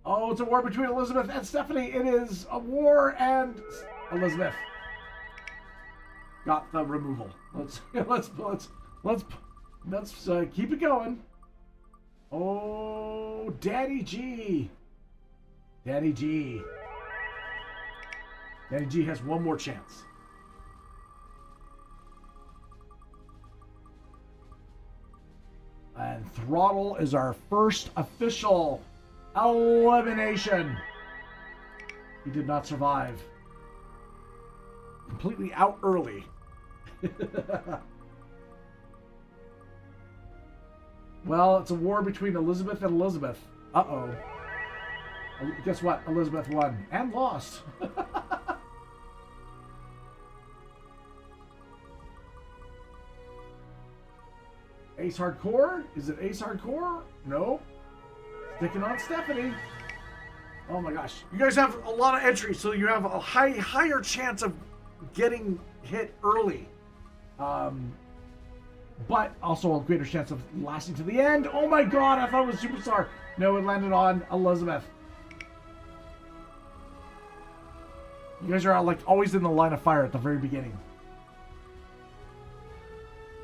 Oh, it's a war between Elizabeth and Stephanie. It is a war, and Elizabeth got the removal. Let's keep it going. Oh, Daddy G. Daddy G. Daddy G has one more chance. And Throttle is our first official elimination. He did not survive. Completely out early. Well, it's a war between Elizabeth and Elizabeth. Uh-oh. Guess what? Elizabeth won. And lost. Ace Hardcore? Is it Ace Hardcore? No. Sticking on Stephanie. Oh my gosh. You guys have a lot of entries, so you have a higher chance of getting hit early. But also a greater chance of lasting to the end. Oh my god, I thought it was Superstar. No, it landed on Elizabeth. You guys are like always in the line of fire at the very beginning.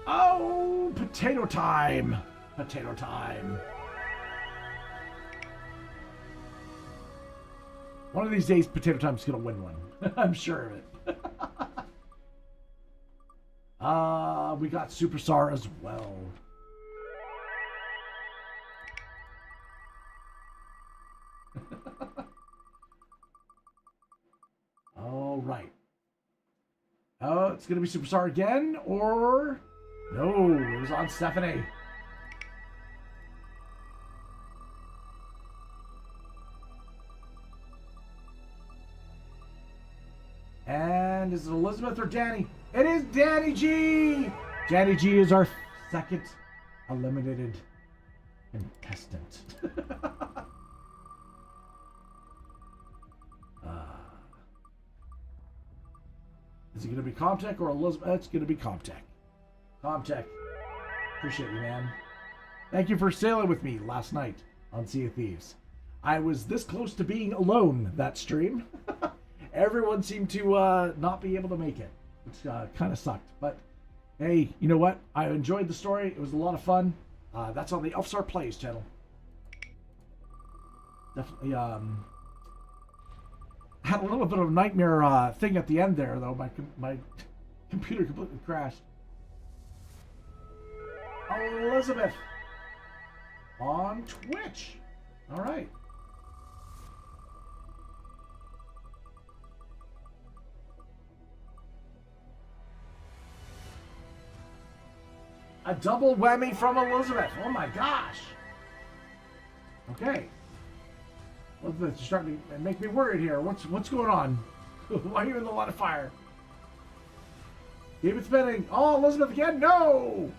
Oh, potato time. Potato time. One of these days, Potato Time's gonna win one. I'm sure of it. We got Superstar as well. All right. Oh, it's gonna be Superstar again, or no? It was on Stephanie. And is it Elizabeth or Danny? It is Danny G! Danny G is our second eliminated contestant. Is it going to be Comtech or Elizabeth? It's going to be Comtech. Comtech. Appreciate you, man. Thank you for sailing with me last night on Sea of Thieves. I was this close to being alone that stream. Everyone seemed to not be able to make it, which kind of sucked. But hey, you know what? I enjoyed the story. It was a lot of fun. That's on the ELFSAR Plays channel. Definitely had a little bit of a nightmare thing at the end there, though. My computer completely crashed. Elizabeth on Twitch. All right. A double whammy from Elizabeth. Oh my gosh. Okay. Well, it's starting to make me worried here. What's going on? Why are you in the line of fire? Keep it spinning. Oh, Elizabeth again? No!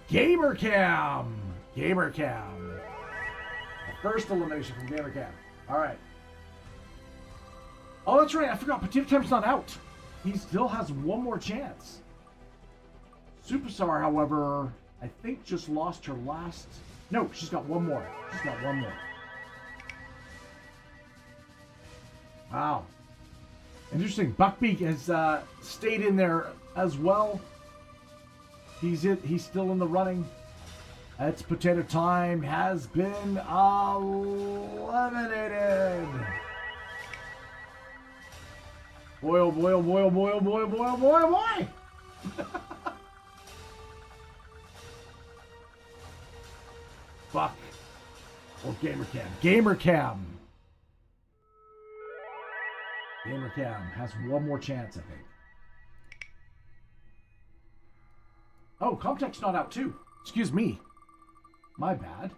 Gamer Cam. Gamer Cam. First elimination from Gamer Cam. All right. Oh, that's right. I forgot. Potato Cam's not out. He still has one more chance. Superstar, however, I think just lost her last... No, she's got one more. She's got one more. Wow. Interesting. Buckbeak has stayed in there as well. He's still in the running. It's Potato Time has been eliminated. Boy, oh boy, oh boy, oh boy, oh boy, oh boy, oh boy, oh boy. Fuck. Or Gamercam. Gamercam. Gamercam has one more chance, I think. Oh, Comtech's not out too. Excuse me. My bad.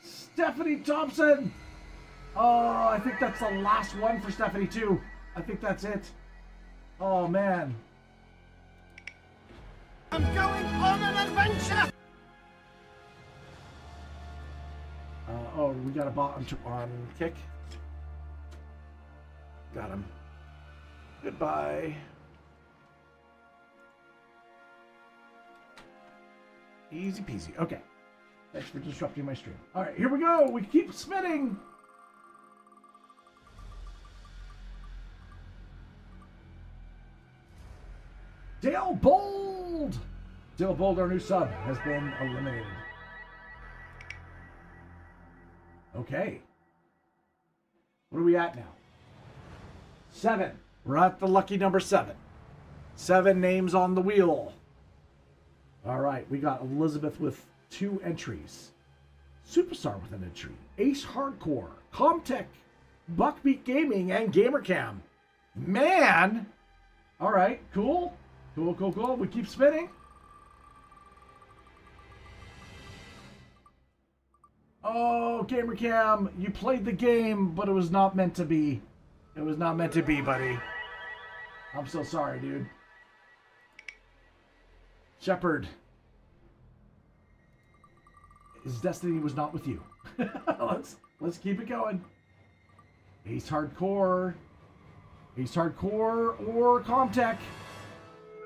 Stephanie Thompson! Oh, I think that's the last one for Stephanie too. I think that's it. Oh, man. I'm going on an adventure! Oh, we got a bot on kick. Got him. Goodbye. Easy peasy. Okay. Thanks for disrupting my stream. All right, here we go. We keep spinning. Dale Bold. Dale Bold, our new sub, has been eliminated. Okay. What are we at now? 7. We're at the lucky number 7. 7 names on the wheel. All right, we got Elizabeth with 2 entries. Superstar with an entry. Ace Hardcore, Comtech, Buckbeak Gaming, and Gamercam. Man! All right, cool. Cool, cool, cool. We keep spinning. Oh, Gamercam, you played the game, but it was not meant to be. It was not meant to be, buddy. I'm so sorry, dude. Shepard. His destiny was not with you. Let's keep it going. Ace Hardcore. Ace Hardcore or Comtech.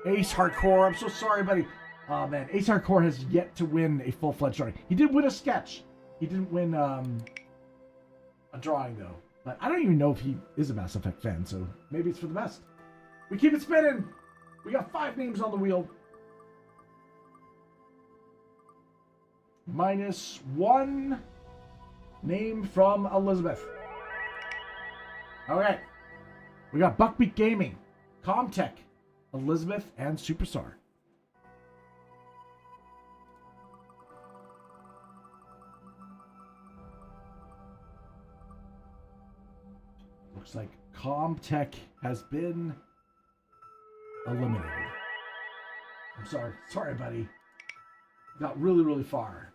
Ace Hardcore. I'm so sorry, buddy. Oh, man. Ace Hardcore has yet to win a full-fledged drawing. He did win a sketch. He didn't win a drawing, though. But I don't even know if he is a Mass Effect fan, so maybe it's for the best. We keep it spinning. We got 5 names on the wheel. Minus 1 name from Elizabeth. Okay. We got Buckbeak Gaming, Comtech, Elizabeth, and Superstar. Looks like Comtech has been eliminated. I'm sorry. Sorry, buddy. Got really, really far.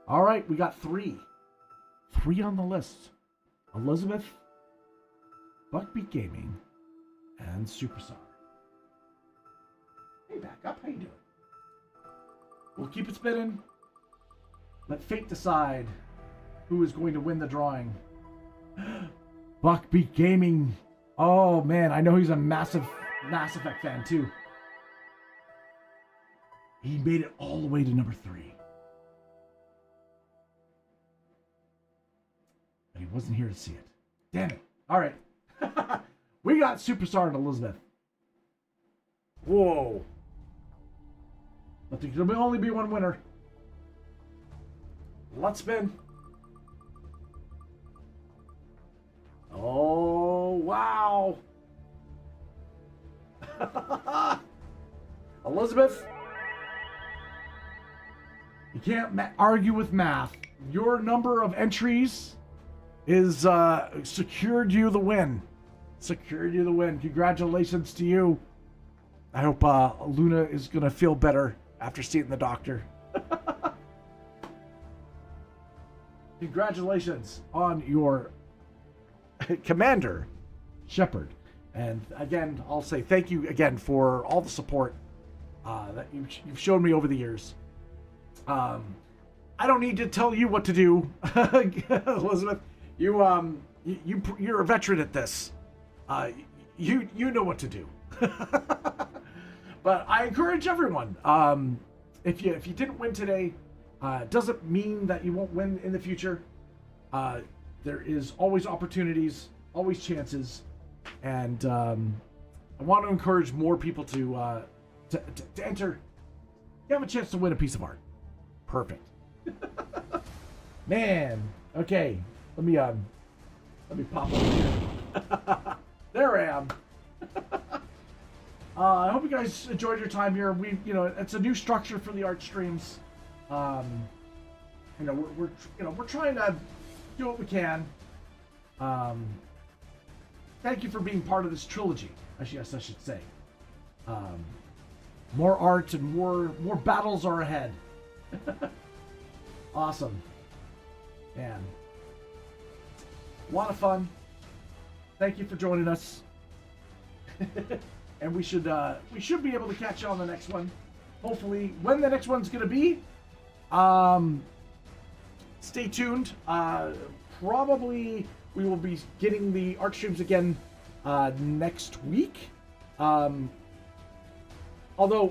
All right, we got 3. 3 on the list. Elizabeth, Buckbeak Gaming, and Superstar. Hey, back up. How you doing? We'll keep it spinning. Let fate decide who is going to win the drawing. Buckbeak Gaming. Oh, man. I know he's a massive Mass Effect fan, too. He made it all the way to number 3. But he wasn't here to see it. Damn it. All right. We got Superstar and Elizabeth. Whoa. But there can only be one winner. Let's spin. Oh, wow. Elizabeth, you can't argue with math. Your number of entries is secured you the win. Secured you the win. Congratulations to you. I hope Luna is going to feel better after seeing the doctor. Congratulations on your commander, Shepard. And again, I'll say thank you again for all the support that you've shown me over the years. I don't need to tell you what to do, Elizabeth. You're a veteran at this. You know what to do. But I encourage everyone. If you didn't win today, doesn't mean that you won't win in the future. There is always opportunities, always chances, and I want to encourage more people to enter. You have a chance to win a piece of art. Perfect. Man. Okay. Let me pop over here. There I am. I hope you guys enjoyed your time here. It's a new structure for the art streams. We're trying to do what we can. Thank you for being part of this trilogy. I should say. More art and more battles are ahead. Awesome. Man. A lot of fun. Thank you for joining us. And we should be able to catch you on the next one. Hopefully, when the next one's gonna be, stay tuned. Probably we will be getting the art streams again next week. Although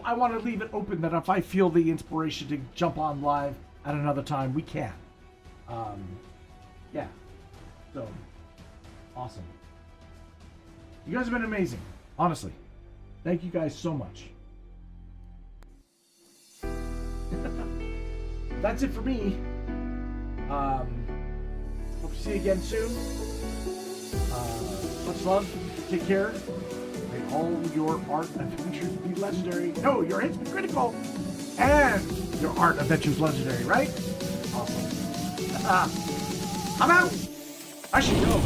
I want to leave it open that if I feel the inspiration to jump on live at another time, we can. Yeah. So, awesome. You guys have been amazing. Honestly. Thank you guys so much. That's it for me. Hope to see you again soon. Much love. Take care. May all your art adventures be legendary. No, your hits be critical. And your art adventures legendary, right? Awesome. I'm out. I should go.